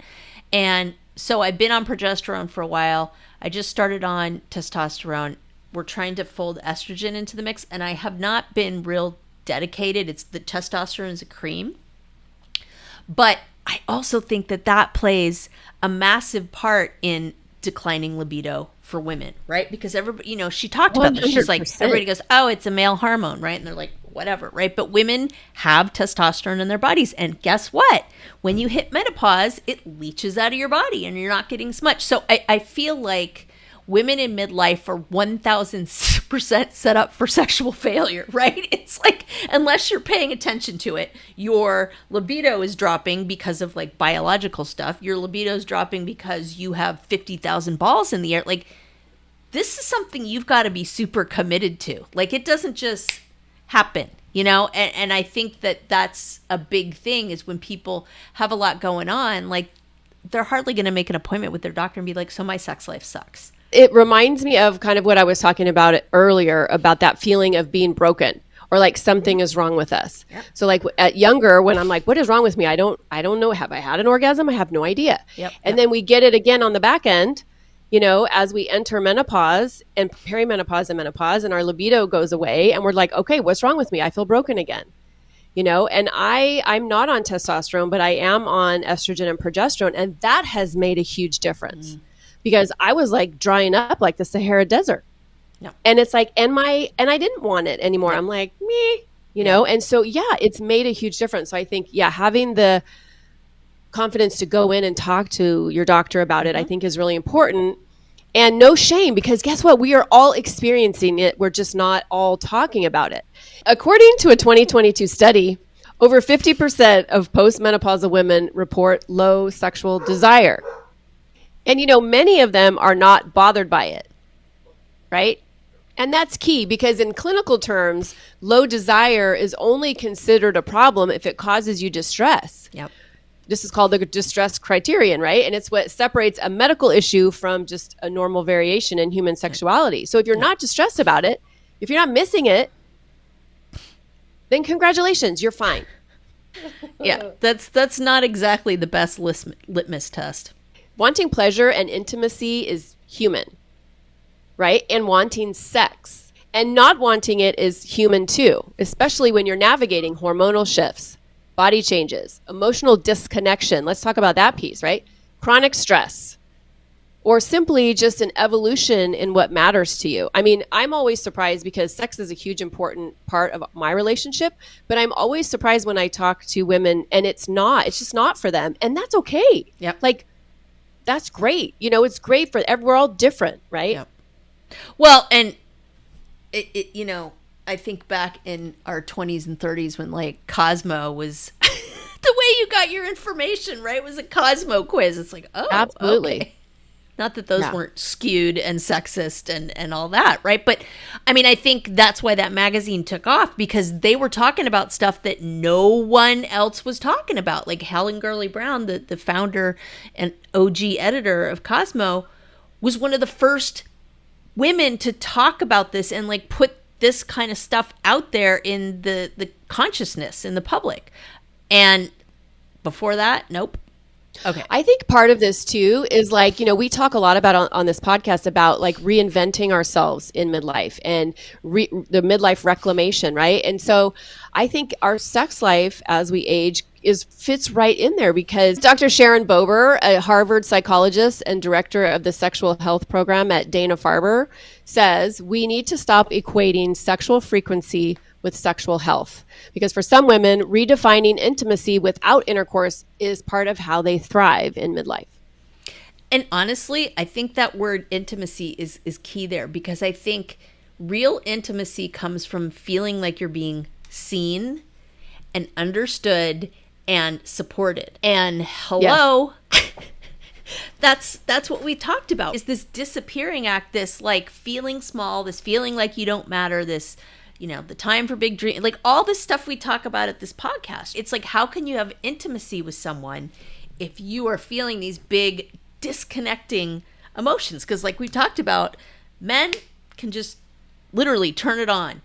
And so I've been on progesterone for a while. I just started on testosterone. We're trying to fold estrogen into the mix, and I have not been real dedicated. It's the testosterone is a cream. But I also think that plays a massive part in declining libido for women, right? Because everybody, she talked about this. She's like, 100%. everybody goes, oh, it's a male hormone, right? And they're like, whatever, right? But women have testosterone in their bodies. And guess what? When you hit menopause, it leaches out of your body and you're not getting as much. So I feel like women in midlife are 1000% set up for sexual failure, right? It's like, unless you're paying attention to it, your libido is dropping because of like biological stuff. Your libido is dropping because you have 50,000 balls in the air. Like, this is something you've got to be super committed to. Like, it doesn't just happen, And I think that's a big thing is when people have a lot going on, like, they're hardly going to make an appointment with their doctor and be like, so my sex life sucks. It reminds me of kind of what I was talking about earlier about that feeling of being broken or like something is wrong with us. Yep. So like at younger, when I'm like, what is wrong with me? I don't know. Have I had an orgasm? I have no idea. And then we get it again on the back end, as we enter menopause and perimenopause and menopause and our libido goes away and we're like, okay, what's wrong with me? I feel broken again. And I'm not on testosterone, but I am on estrogen and progesterone. And that has made a huge difference. Because I was like drying up like the Sahara Desert. Yep. And it's like, and I didn't want it anymore. Yep. I'm like, meh, And so, it's made a huge difference. So I think, having the confidence to go in and talk to your doctor about it, I think is really important. And no shame, because guess what? We are all experiencing it. We're just not all talking about it. According to a 2022 study, over 50% of postmenopausal women report low sexual desire. And, many of them are not bothered by it, right? And that's key because in clinical terms, low desire is only considered a problem if it causes you distress. Yep. This is called the distress criterion, right? And it's what separates a medical issue from just a normal variation in human sexuality. So if you're not distressed about it, if you're not missing it, then congratulations, you're fine. Yeah, that's not exactly the best litmus test. Wanting pleasure and intimacy is human, right? And wanting sex and not wanting it is human too, especially when you're navigating hormonal shifts, body changes, emotional disconnection. Let's talk about that piece, right? Chronic stress, or simply just an evolution in what matters to you. I mean, I'm always surprised because sex is a huge important part of my relationship, but I'm always surprised when I talk to women and it's just not for them. And that's okay. Yep. Like, that's great. It's great we're all different, right? Yep. Well, and I think back in our 20s and 30s when like Cosmo was the way you got your information, right? Was a Cosmo quiz. It's like, oh, Absolutely. okay. Not that those weren't skewed and sexist and all that, right? But I mean, I think that's why that magazine took off, because they were talking about stuff that no one else was talking about. Like Helen Gurley Brown, the founder and OG editor of Cosmo, was one of the first women to talk about this and like put this kind of stuff out there in the consciousness in the public. And before that, nope. Okay. I think part of this too is like, we talk a lot about on this podcast about like reinventing ourselves in midlife and the midlife reclamation, right? And so I think our sex life as we age fits right in there, because Dr. Sharon Bober, a Harvard psychologist and director of the sexual health program at Dana-Farber, says we need to stop equating sexual frequency with sexual health, because for some women, redefining intimacy without intercourse is part of how they thrive in midlife. And honestly, I think that word intimacy is key there, because I think real intimacy comes from feeling like you're being seen and understood and supported. And hello, yes. That's what we talked about, is this disappearing act, this like feeling small, this feeling like you don't matter, this, the time for big dream, like all this stuff we talk about at this podcast. It's like, how can you have intimacy with someone if you are feeling these big disconnecting emotions? Because like we talked about, men can just literally turn it on.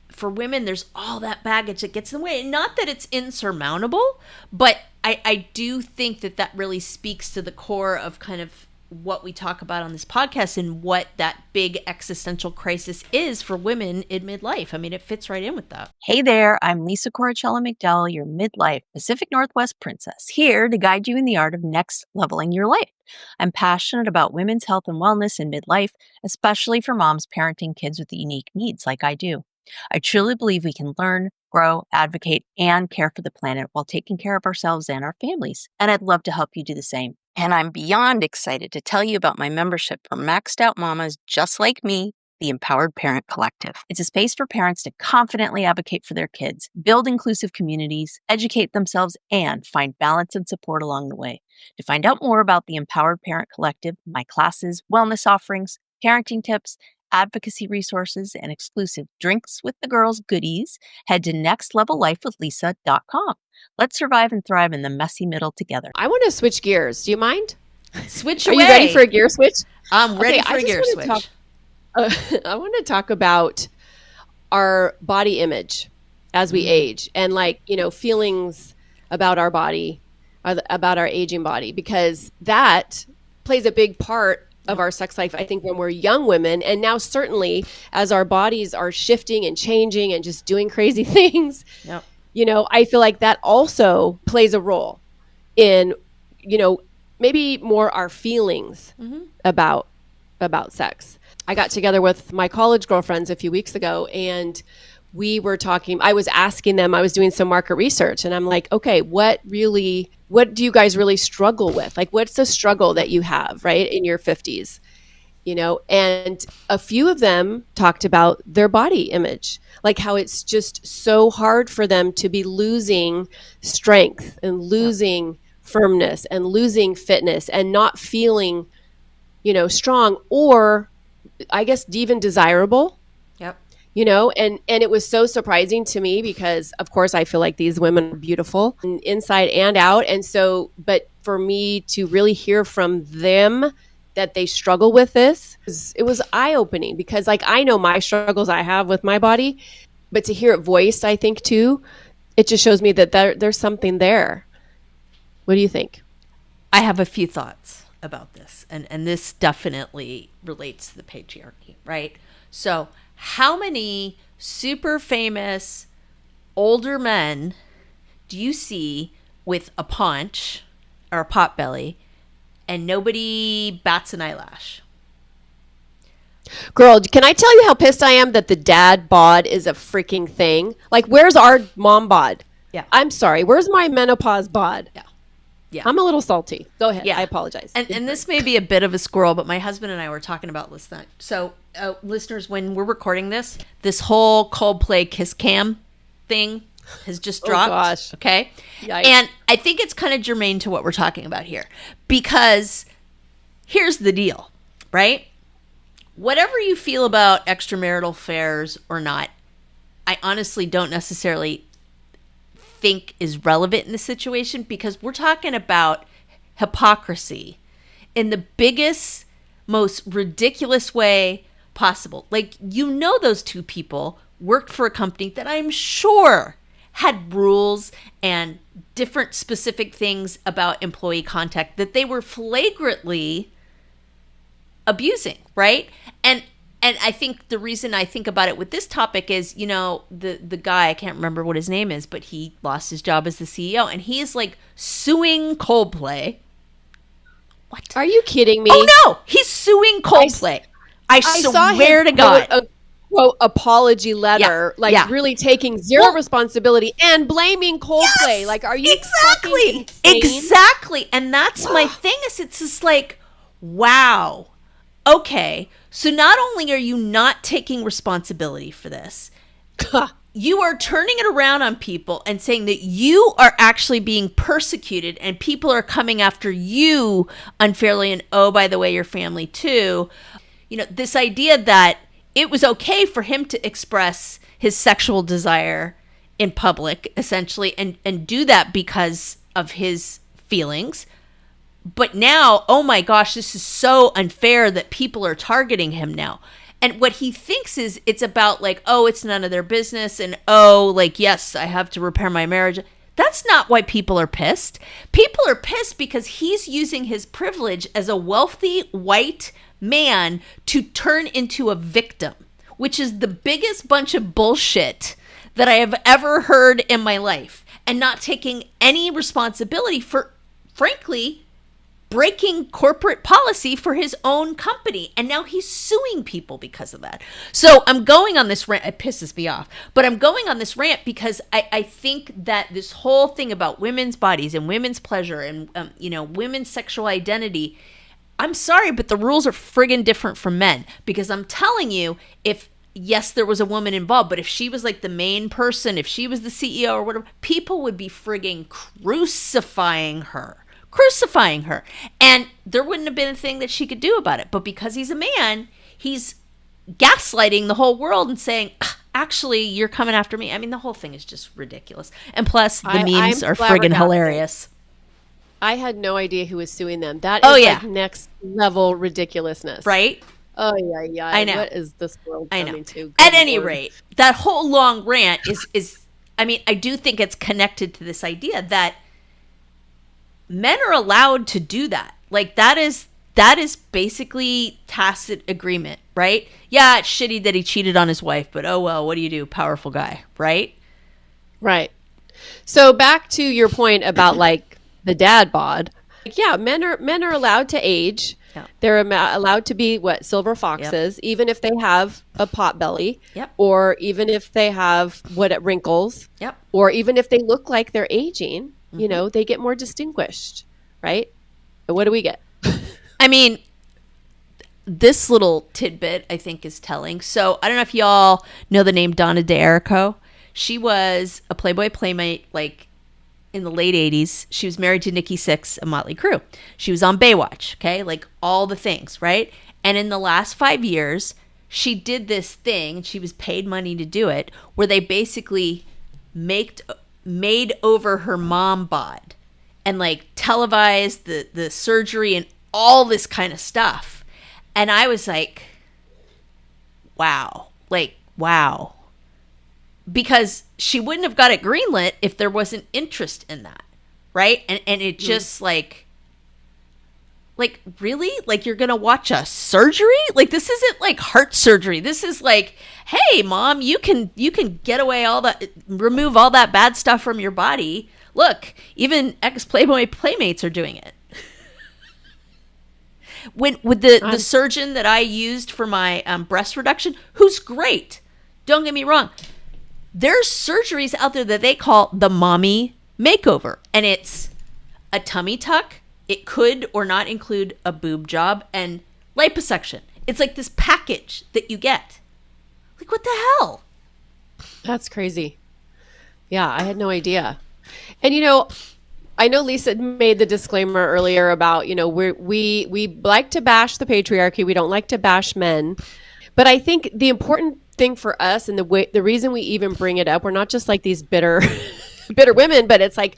For women, there's all that baggage that gets in the way. Not that it's insurmountable, but I do think that really speaks to the core of kind of what we talk about on this podcast and what that big existential crisis is for women in midlife. I mean, it fits right in with that. Hey there, I'm Lisa Coricella McDowell, your midlife Pacific Northwest princess, here to guide you in the art of next leveling your life. I'm passionate about women's health and wellness in midlife, especially for moms parenting kids with unique needs like I do. I truly believe we can learn, grow, advocate, and care for the planet while taking care of ourselves and our families. And I'd love to help you do the same. And I'm beyond excited to tell you about my membership for maxed out mamas just like me, the Empowered Parent Collective. It's a space for parents to confidently advocate for their kids, build inclusive communities, educate themselves, and find balance and support along the way. To find out more about the Empowered Parent Collective, my classes, wellness offerings, parenting tips, advocacy resources, and exclusive Drinks with the Girls goodies, head to nextlevellifewithlisa.com. Let's survive and thrive in the messy middle together. I want to switch gears. Do you mind? Switch Are away. you ready for a gear switch? I'm ready for a gear switch. I want to talk about our body image as we age, and feelings about our body, about our aging body, because that plays a big part of our sex life, I think, when we're young women. And now certainly as our bodies are shifting and changing and just doing crazy things, yep. I feel like that also plays a role in, maybe more our feelings about sex. I got together with my college girlfriends a few weeks ago, and we were talking. I was asking them, I was doing some market research, and I'm like, okay, what do you guys really struggle with? Like, what's the struggle that you have, right, in your 50s? And a few of them talked about their body image, like how it's just so hard for them to be losing strength and losing firmness and losing fitness and not feeling, strong, or I guess even desirable. Yep. And it was so surprising to me, because of course I feel like these women are beautiful inside and out. And so, but for me to really hear from them that they struggle with this, it was eye-opening, because I know my struggles I have with my body, but to hear it voiced, I think too, it just shows me that there's something there. What do you think? I have a few thoughts about this, and this definitely relates to the patriarchy, right? So how many super famous older men do you see with a paunch or a pot belly and nobody bats an eyelash. Girl, can I tell you how pissed I am that the dad bod is a freaking thing? Like, where's our mom bod? Yeah. I'm sorry. Where's my menopause bod? Yeah. Yeah. I'm a little salty. Go ahead. Yeah. I apologize. And this may be a bit of a squirrel, but my husband and I were talking about this night. So, listeners, when we're recording this whole Coldplay Kiss Cam thing has just dropped. Oh, gosh. Okay. Yikes. And I think it's kind of germane to what we're talking about here, because here's the deal, right? Whatever you feel about extramarital affairs or not, I honestly don't necessarily think is relevant in this situation, because we're talking about hypocrisy in the biggest, most ridiculous way possible. Like, those two people worked for a company that I'm sure had rules and different specific things about employee contact that they were flagrantly abusing, right? And I think the reason I think about it with this topic is, the guy, I can't remember what his name is, but he lost his job as the CEO, and he is like suing Coldplay. What? Are you kidding me? Oh no, he's suing Coldplay. I swear to God. A quote apology letter, really taking zero responsibility and blaming Coldplay. Yes, like, are you exactly, exactly? And that's my thing. Is it's just like, wow. Okay, so not only are you not taking responsibility for this, you are turning it around on people and saying that you are actually being persecuted and people are coming after you unfairly. And oh, by the way, your family too. This idea that it was okay for him to express his sexual desire in public, essentially, and do that because of his feelings. But now, oh my gosh, this is so unfair that people are targeting him now. And what he thinks is it's about like, oh, it's none of their business. And oh, like, yes, I have to repair my marriage. That's not why people are pissed. People are pissed because he's using his privilege as a wealthy white man to turn into a victim, which is the biggest bunch of bullshit that I have ever heard in my life, and not taking any responsibility for, frankly, breaking corporate policy for his own company. And now he's suing people because of that. So I'm going on this rant. It pisses me off. But I'm going on this rant because I think that this whole thing about women's bodies and women's pleasure and, women's sexual identity, I'm sorry, but the rules are friggin' different from men. Because I'm telling you, yes, there was a woman involved, but if she was like the main person, if she was the CEO or whatever, people would be friggin' crucifying her. And there wouldn't have been a thing that she could do about it. But because he's a man, he's gaslighting the whole world and saying, actually, you're coming after me. I mean, the whole thing is just ridiculous. And plus, the memes are friggin' hilarious. I had no idea who was suing them. That is like next level ridiculousness. Right? Oh, yeah. I know. What is this world coming to? Good At any Lord. rate, that whole long rant is, I mean, I do think it's connected to this idea that men are allowed to do that. Like, that is basically tacit agreement, right? Yeah, it's shitty that he cheated on his wife, but oh well, what do you do? Powerful guy, right? Right. So back to your point about like the dad bod. Yeah, men are allowed to age. Yeah. They're allowed to be silver foxes, even if they have a pot belly, or even if they have wrinkles, or even if they look like they're aging. They get more distinguished, right? And what do we get? I mean, this little tidbit I think is telling. So I don't know if y'all know the name Donna D'Errico. She was a Playboy playmate, like in the late 80s. She was married to Nikki Sixx of Motley Crue. She was on Baywatch, okay? Like all the things, right? And in the last 5 years, she did this thing, and she was paid money to do it, where they basically made over her mom bod and like televised the surgery and all this kind of stuff. And I was like, wow. Because she wouldn't have got it greenlit if there wasn't interest in that, right? And it just like really? Like, you're gonna watch a surgery? Like, this isn't like heart surgery. This is like, hey mom, you can get away remove all that bad stuff from your body. Look, even ex Playboy playmates are doing it. When with the surgeon that I used for my breast reduction, who's great, don't get me wrong, there's surgeries out there that they call the mommy makeover, and it's a tummy tuck. It could or not include a boob job and liposuction. It's like this package that you get. Like, what the hell? That's crazy. Yeah, I had no idea. And I know Lisa made the disclaimer earlier about, we like to bash the patriarchy. We don't like to bash men. But I think the important thing for us, and the reason we even bring it up, we're not just like these bitter bitter women, but it's like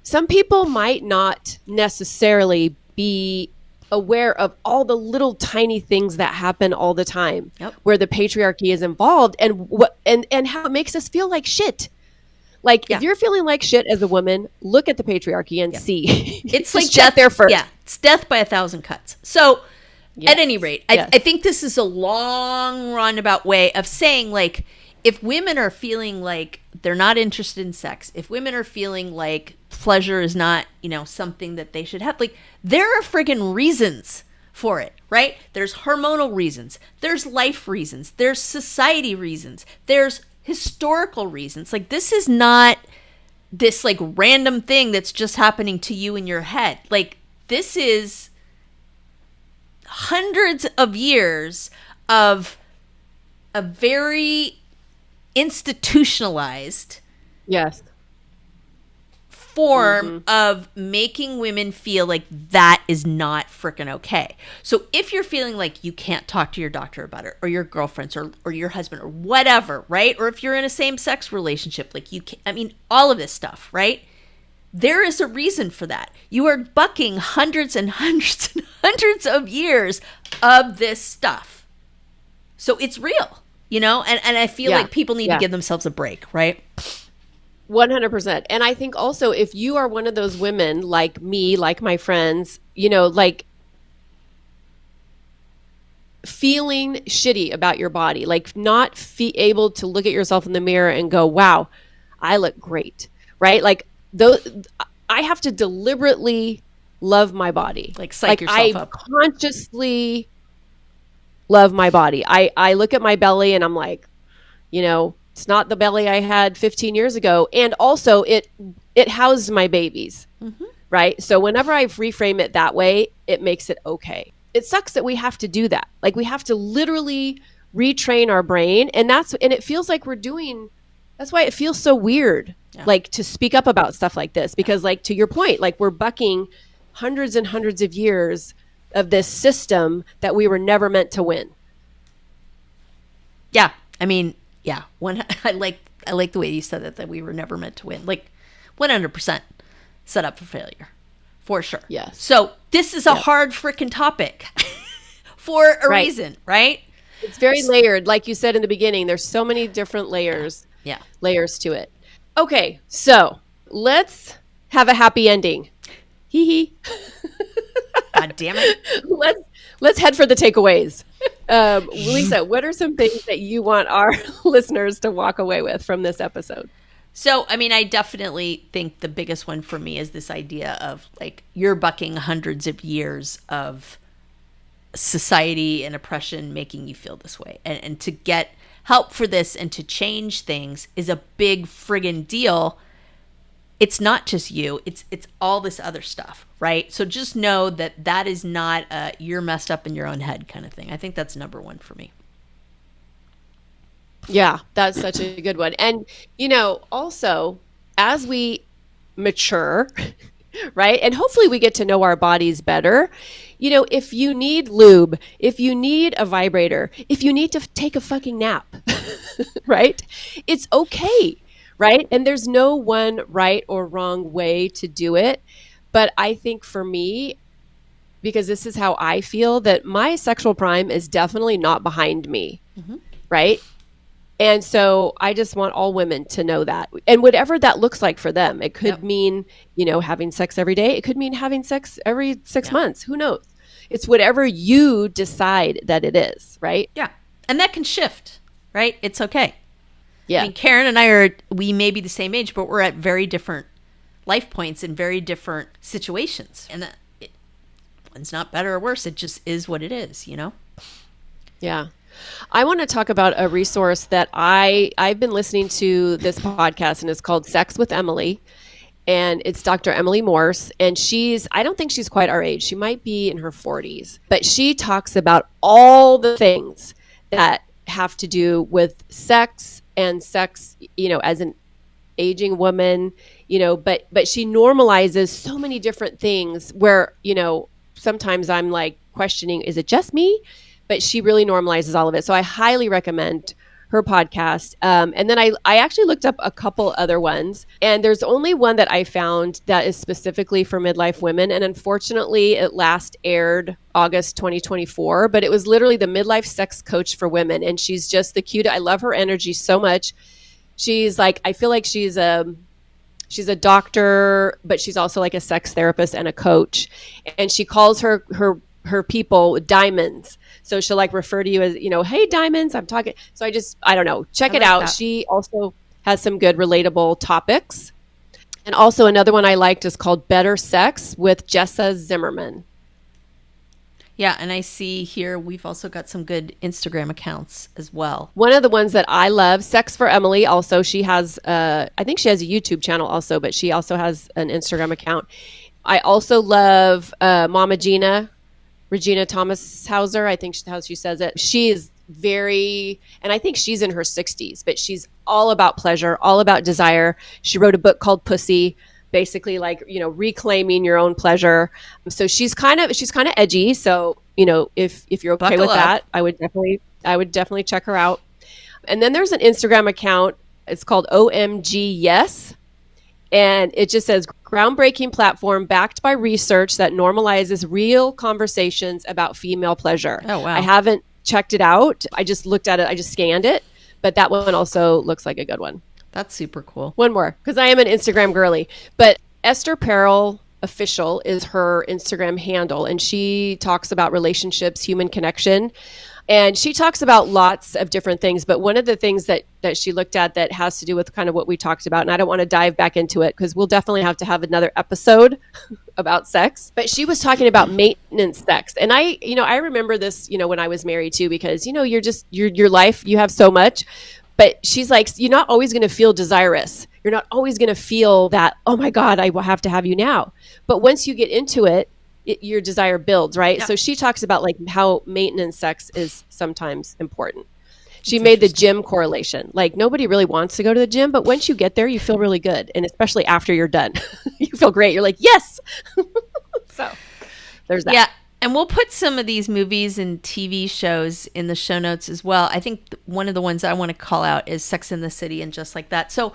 some people might not necessarily be aware of all the little tiny things that happen all the time, where the patriarchy is involved, and and how it makes us feel like shit. Like, if you're feeling like shit as a woman, look at the patriarchy and see. It's like death there first. Yeah, it's death by 1,000 cuts. So, at any rate, I think this is a long roundabout way of saying, like, if women are feeling like they're not interested in sex, if women are feeling like pleasure is not, something that they should have, like, there are friggin' reasons for it, right? There's hormonal reasons. There's life reasons. There's society reasons. There's historical reasons. Like, this is not this like random thing that's just happening to you in your head. Like, this is hundreds of years of a very institutionalized form of making women feel like that is not freaking okay. So if you're feeling like you can't talk to your doctor about it, or your girlfriends, or your husband, or whatever, right? Or if you're in a same-sex relationship, like you can't, I mean, all of this stuff, right? There is a reason for that. You are bucking hundreds and hundreds and hundreds of years of this stuff. So it's real, and I feel like people need to give themselves a break, right? 100%. And I think also, if you are one of those women like me, like my friends, like feeling shitty about your body, like not able to look at yourself in the mirror and go, wow, I look great, right? Like, I have to deliberately love my body. Like, psych yourself up. I consciously love my body. I look at my belly and I'm like, it's not the belly I had 15 years ago. And also it housed my babies, right? So whenever I reframe it that way, it makes it okay. It sucks that we have to do that. Like, we have to literally retrain our brain. And it feels like that's why it feels so weird, like, to speak up about stuff like this, because, like, to your point, like, we're bucking hundreds and hundreds of years of this system that we were never meant to win. Yeah. I mean, yeah. I like the way you said that we were never meant to win. Like, 100% set up for failure, for sure. Yes. So this is a hard freaking topic for a reason, right? It's very layered. Like you said in the beginning, there's so many different layers to it. Okay, so let's have a happy ending. Hee hee. God damn it. Let's head for the takeaways. Lisa, what are some things that you want our listeners to walk away with from this episode? So, I mean, I definitely think the biggest one for me is this idea of, like, you're bucking hundreds of years of society and oppression making you feel this way. And to get help for this and to change things is a big friggin' deal. It's not just you, it's all this other stuff, right? So just know that is not you're messed up in your own head kind of thing. I think that's number one for me. Yeah, that's such a good one. And, also, as we mature, right, and hopefully we get to know our bodies better, if you need lube, if you need a vibrator, if you need to take a fucking nap, right, it's okay, right? And there's no one right or wrong way to do it. But I think for me, because this is how I feel, that my sexual prime is definitely not behind me, right? And so I just want all women to know that. And whatever that looks like for them, it could mean, having sex every day. It could mean having sex every 6 months. Who knows? It's whatever you decide that it is, right? Yeah. And that can shift, right? It's okay. Yeah. I mean, Karen and I we may be the same age, but we're at very different life points in very different situations. And It's not better or worse. It just is what it is, you know? Yeah. I want to talk about a resource that I've been listening to this podcast, and it's called Sex with Emily. And it's Dr. Emily Morse. And I don't think she's quite our age. She might be in her 40s. But she talks about all the things that have to do with sex and sex, as an aging woman, but she normalizes so many different things where, sometimes I'm like questioning, is it just me? But she really normalizes all of it. So I highly recommend her podcast. And then I actually looked up a couple other ones, and there's only one that I found that is specifically for midlife women. And unfortunately, it last aired August 2024, but it was literally the Midlife Sex Coach for Women. And she's just the cute. I love her energy so much. She's like, I feel like she's a doctor, but she's also like a sex therapist and a coach. And she calls her people diamonds. So she'll like refer to you as, hey, diamonds, I'm talking. So I don't know. Check it out. That. She also has some good relatable topics. And also another one I liked is called Better Sex with Jessa Zimmerman. Yeah, and I see here we've also got some good Instagram accounts as well. One of the ones that I love, Sex for Emily, also, she has, I think she has a YouTube channel also, but she also has an Instagram account. I also love Mama Gina, Regina Thomas Hauser, I think how she says it. She is and I think she's in her 60s, but she's all about pleasure, all about desire. She wrote a book called Pussy, basically like, reclaiming your own pleasure. So she's kind of edgy. So, if you're okay with that, I would definitely check her out. And then there's an Instagram account. It's called OMG Yes. And it just says groundbreaking platform backed by research that normalizes real conversations about female pleasure. Oh, wow. I haven't checked it out. I just looked at it. I just scanned it. But that one also looks like a good one. That's super cool. One more, because I am an Instagram girly. But Esther Perel Official is her Instagram handle, and she talks about relationships, human connection. And she talks about lots of different things. But one of the things that she looked at that has to do with kind of what we talked about, and I don't want to dive back into it because we'll definitely have to have another episode about sex. But she was talking about maintenance sex. And I remember this, when I was married too, because, your life, you have so much. But she's like, you're not always going to feel desirous. You're not always going to feel that, oh my God, I will have to have you now. But once you get into it, your desire builds, right? Yeah. So she talks about like how maintenance sex is sometimes important. She made the gym correlation. Like nobody really wants to go to the gym, but once you get there, you feel really good. And especially after you're done, you feel great. You're like, yes. So there's that. Yeah. And we'll put some of these movies and TV shows in the show notes as well. I think one of the ones I want to call out is Sex and the City and Just Like That. So,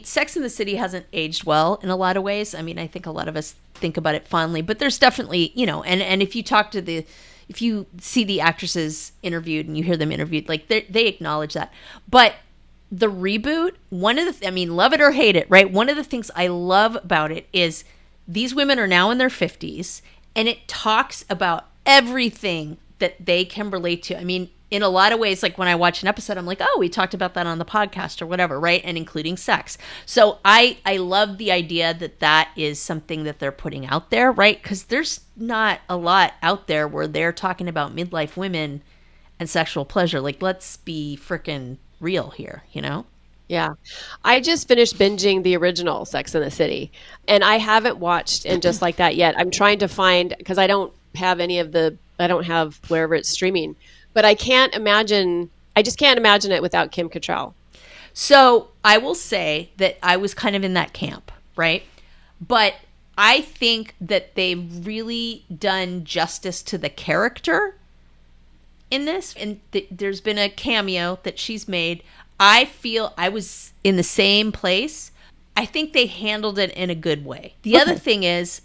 Sex and the City hasn't aged well in a lot of ways. I mean, I think a lot of us think about it fondly, but there's definitely, and if you talk to if you see the actresses interviewed and you hear them interviewed, like they acknowledge that. But the reboot, love it or hate it, right? One of the things I love about it is these women are now in their 50s. And it talks about everything that they can relate to. I mean, in a lot of ways, like when I watch an episode, I'm like, oh, we talked about that on the podcast or whatever, right? And including sex. So I love the idea that is something that they're putting out there, right? Because there's not a lot out there where they're talking about midlife women and sexual pleasure. Like, let's be freaking real here, Yeah. I just finished binging the original Sex and the City, and I haven't watched And Just Like That yet. I'm trying to find, because I don't have wherever it's streaming, but I just can't imagine it without Kim Cattrall. So I will say that I was kind of in that camp, right? But I think that they've really done justice to the character in this. And there's been a cameo that she's made. I feel I was in the same place. I think they handled it in a good way. The other thing is,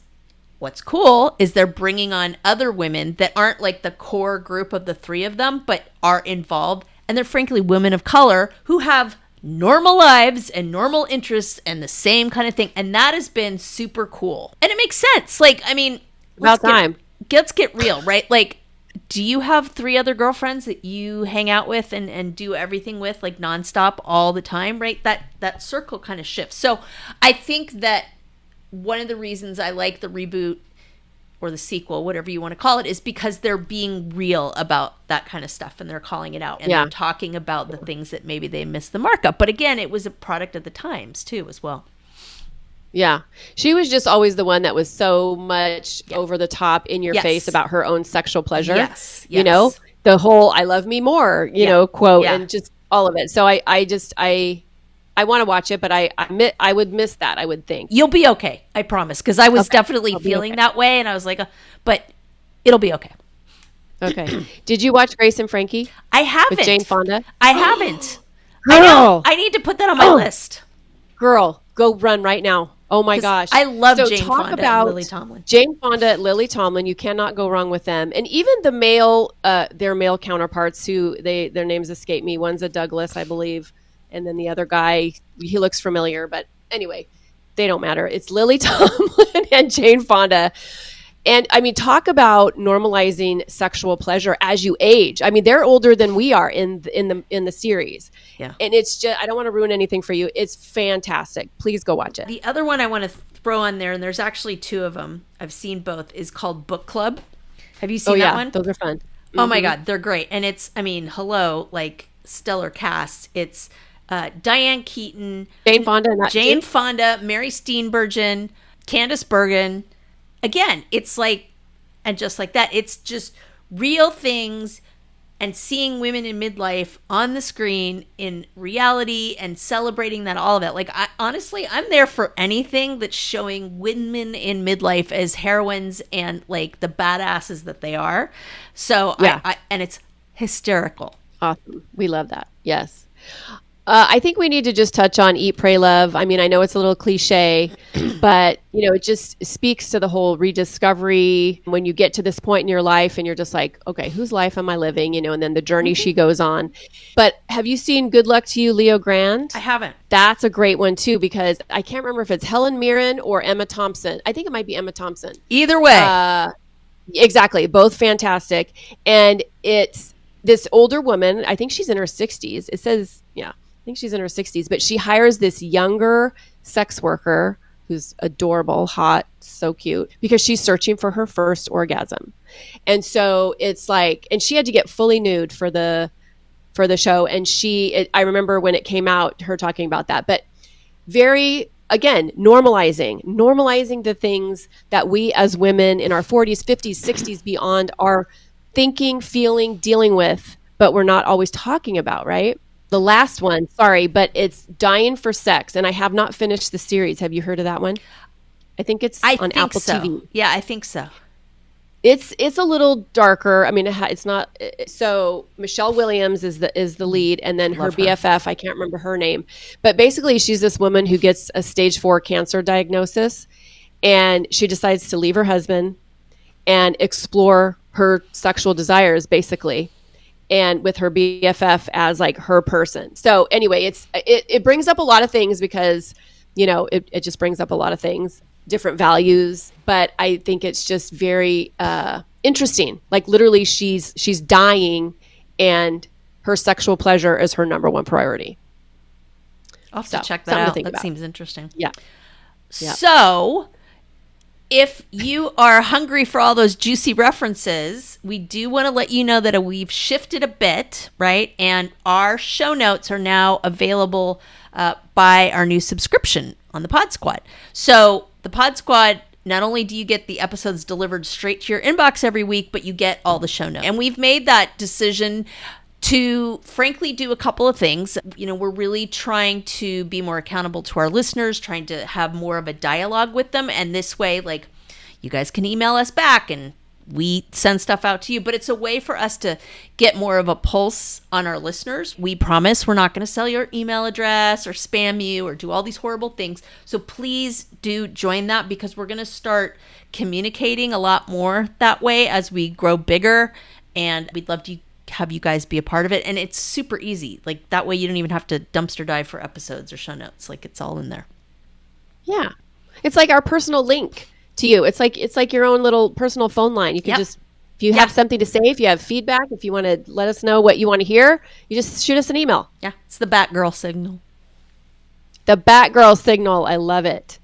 what's cool is they're bringing on other women that aren't like the core group of the three of them, but are involved. And they're frankly women of color who have normal lives and normal interests and the same kind of thing. And that has been super cool. And it makes sense. Like, let's get real, right? Like, do you have 3 other girlfriends that you hang out with and do everything with, like nonstop all the time, right? That circle kind of shifts. So I think that one of the reasons I like the reboot or the sequel, whatever you want to call it, is because they're being real about that kind of stuff and they're calling it out and they're talking about the things that maybe they missed the mark up. But again, it was a product of the times too, as well. Yeah. She was just always the one that was so much over the top in your face about her own sexual pleasure. Yes. You know, the whole "I love me more," you know, quote and just all of it. So I want to watch it, but I would miss that, I would think. You'll be okay, I promise, because I was definitely feeling that way, and I was like, but it'll be okay. Okay. Did you watch Grace and Frankie? I haven't. With Jane Fonda? I haven't. Girl! I need to put that on my list. Girl, go run right now. Oh my gosh. I love Jane Fonda and Lily Tomlin. Jane Fonda, Lily Tomlin, you cannot go wrong with them. And even the their male counterparts who their names escape me. One's a Douglas, I believe. And then the other guy, he looks familiar, but anyway, they don't matter. It's Lily Tomlin and Jane Fonda. And I mean, talk about normalizing sexual pleasure as you age. I mean, they're older than we are in the series. Yeah. And it's just, I don't want to ruin anything for you. It's fantastic. Please go watch it. The other one I want to throw on there, and there's actually two of them. I've seen both, is called Book Club. Have you seen that one? Those are fun. Mm-hmm. Oh my God, they're great. And it's, I mean, hello, like stellar cast. It's Diane Keaton, Jane Fonda, Mary Steenburgen, Candice Bergen. Again, it's like, and just like that, it's just real things and seeing women in midlife on the screen in reality and celebrating that, all of it. Like, honestly, I'm there for anything that's showing women in midlife as heroines and like the badasses that they are. So and it's hysterical. Awesome. We love that. Yes. I think we need to just touch on Eat, Pray, Love. I mean, I know it's a little cliche, but, you know, it just speaks to the whole rediscovery when you get to this point in your life and you're just like, okay, whose life am I living? You know, and then the journey she goes on. But have you seen Good Luck to You, Leo Grand? I haven't. That's a great one, too, because I can't remember if it's Helen Mirren or Emma Thompson. I think it might be Emma Thompson. Either way. Exactly. Both fantastic. And it's this older woman. I think she's in her 60s. It says, I think she's in her 60s, but she hires this younger sex worker who's adorable, hot, so cute, because she's searching for her first orgasm. And so it's like, and she had to get fully nude for the show. And I remember when it came out, her talking about that, but very, again, normalizing the things that we as women in our 40s, 50s, 60s, beyond are thinking, feeling, dealing with, but we're not always talking about, right? The last one, sorry, but it's Dying for Sex, and I have not finished the series. Have you heard of that one? I think it's on Apple TV. Yeah, I think so. It's a little darker. I mean, it's not. So Michelle Williams is the lead, and then her BFF. I can't remember her name, but basically, she's this woman who gets a stage 4 cancer diagnosis, and she decides to leave her husband and explore her sexual desires, basically. And with her BFF as like her person. So anyway, it brings up a lot of things because, you know, it just brings up a lot of things, different values. But I think it's just very interesting. Like literally she's dying and her sexual pleasure is her number one priority. I'll have to check that out. That seems interesting. Yeah. So if you are hungry for all those juicy references, we do want to let you know that we've shifted a bit, right? And our show notes are now available by our new subscription on the Pod Squad. So the Pod Squad, not only do you get the episodes delivered straight to your inbox every week, but you get all the show notes. And we've made that decision to frankly do a couple of things. You know, we're really trying to be more accountable to our listeners, trying to have more of a dialogue with them. And this way, like, you guys can email us back and we send stuff out to you. But it's a way for us to get more of a pulse on our listeners. We promise we're not going to sell your email address or spam you or do all these horrible things. So please do join that because we're going to start communicating a lot more that way as we grow bigger. And we'd love to have you guys be a part of it, and it's super easy. Like that way you don't even have to dumpster dive for episodes or show notes. Like it's all in there. Yeah, it's like our personal link to you. It's like your own little personal phone line. You can just, if you have something to say, if you have feedback, if you want to let us know what you want to hear, you just shoot us an email. Yeah, it's the Batgirl signal. The Batgirl signal. I love it.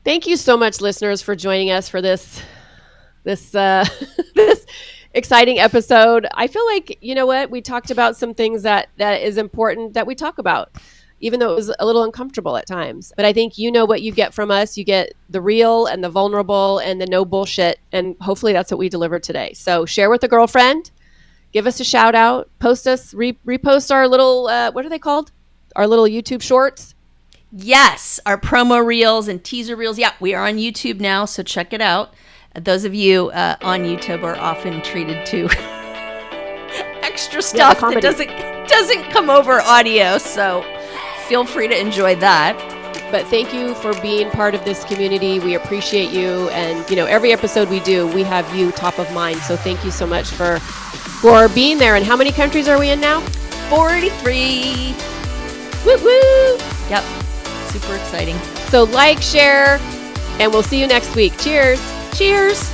Thank you so much, listeners, for joining us for this this this exciting episode. I feel like, you know what, we talked about some things that is important that we talk about, even though it was a little uncomfortable at times. But I think you know what you get from us. You get the real and the vulnerable and the no bullshit. And hopefully that's what we delivered today. So share with a girlfriend, give us a shout out, post us, repost our little, what are they called? Our little YouTube shorts. Yes, our promo reels and teaser reels. Yeah, we are on YouTube now, so check it out. Those of you on YouTube are often treated to extra stuff that doesn't come over audio, so feel free to enjoy that. But thank you for being part of this community. We appreciate you, and you know, every episode we do, we have you top of mind. So thank you so much for being there. And how many countries are we in now? 43. Woo woo! Yep. Super exciting. So like, share, and we'll see you next week. Cheers. Cheers.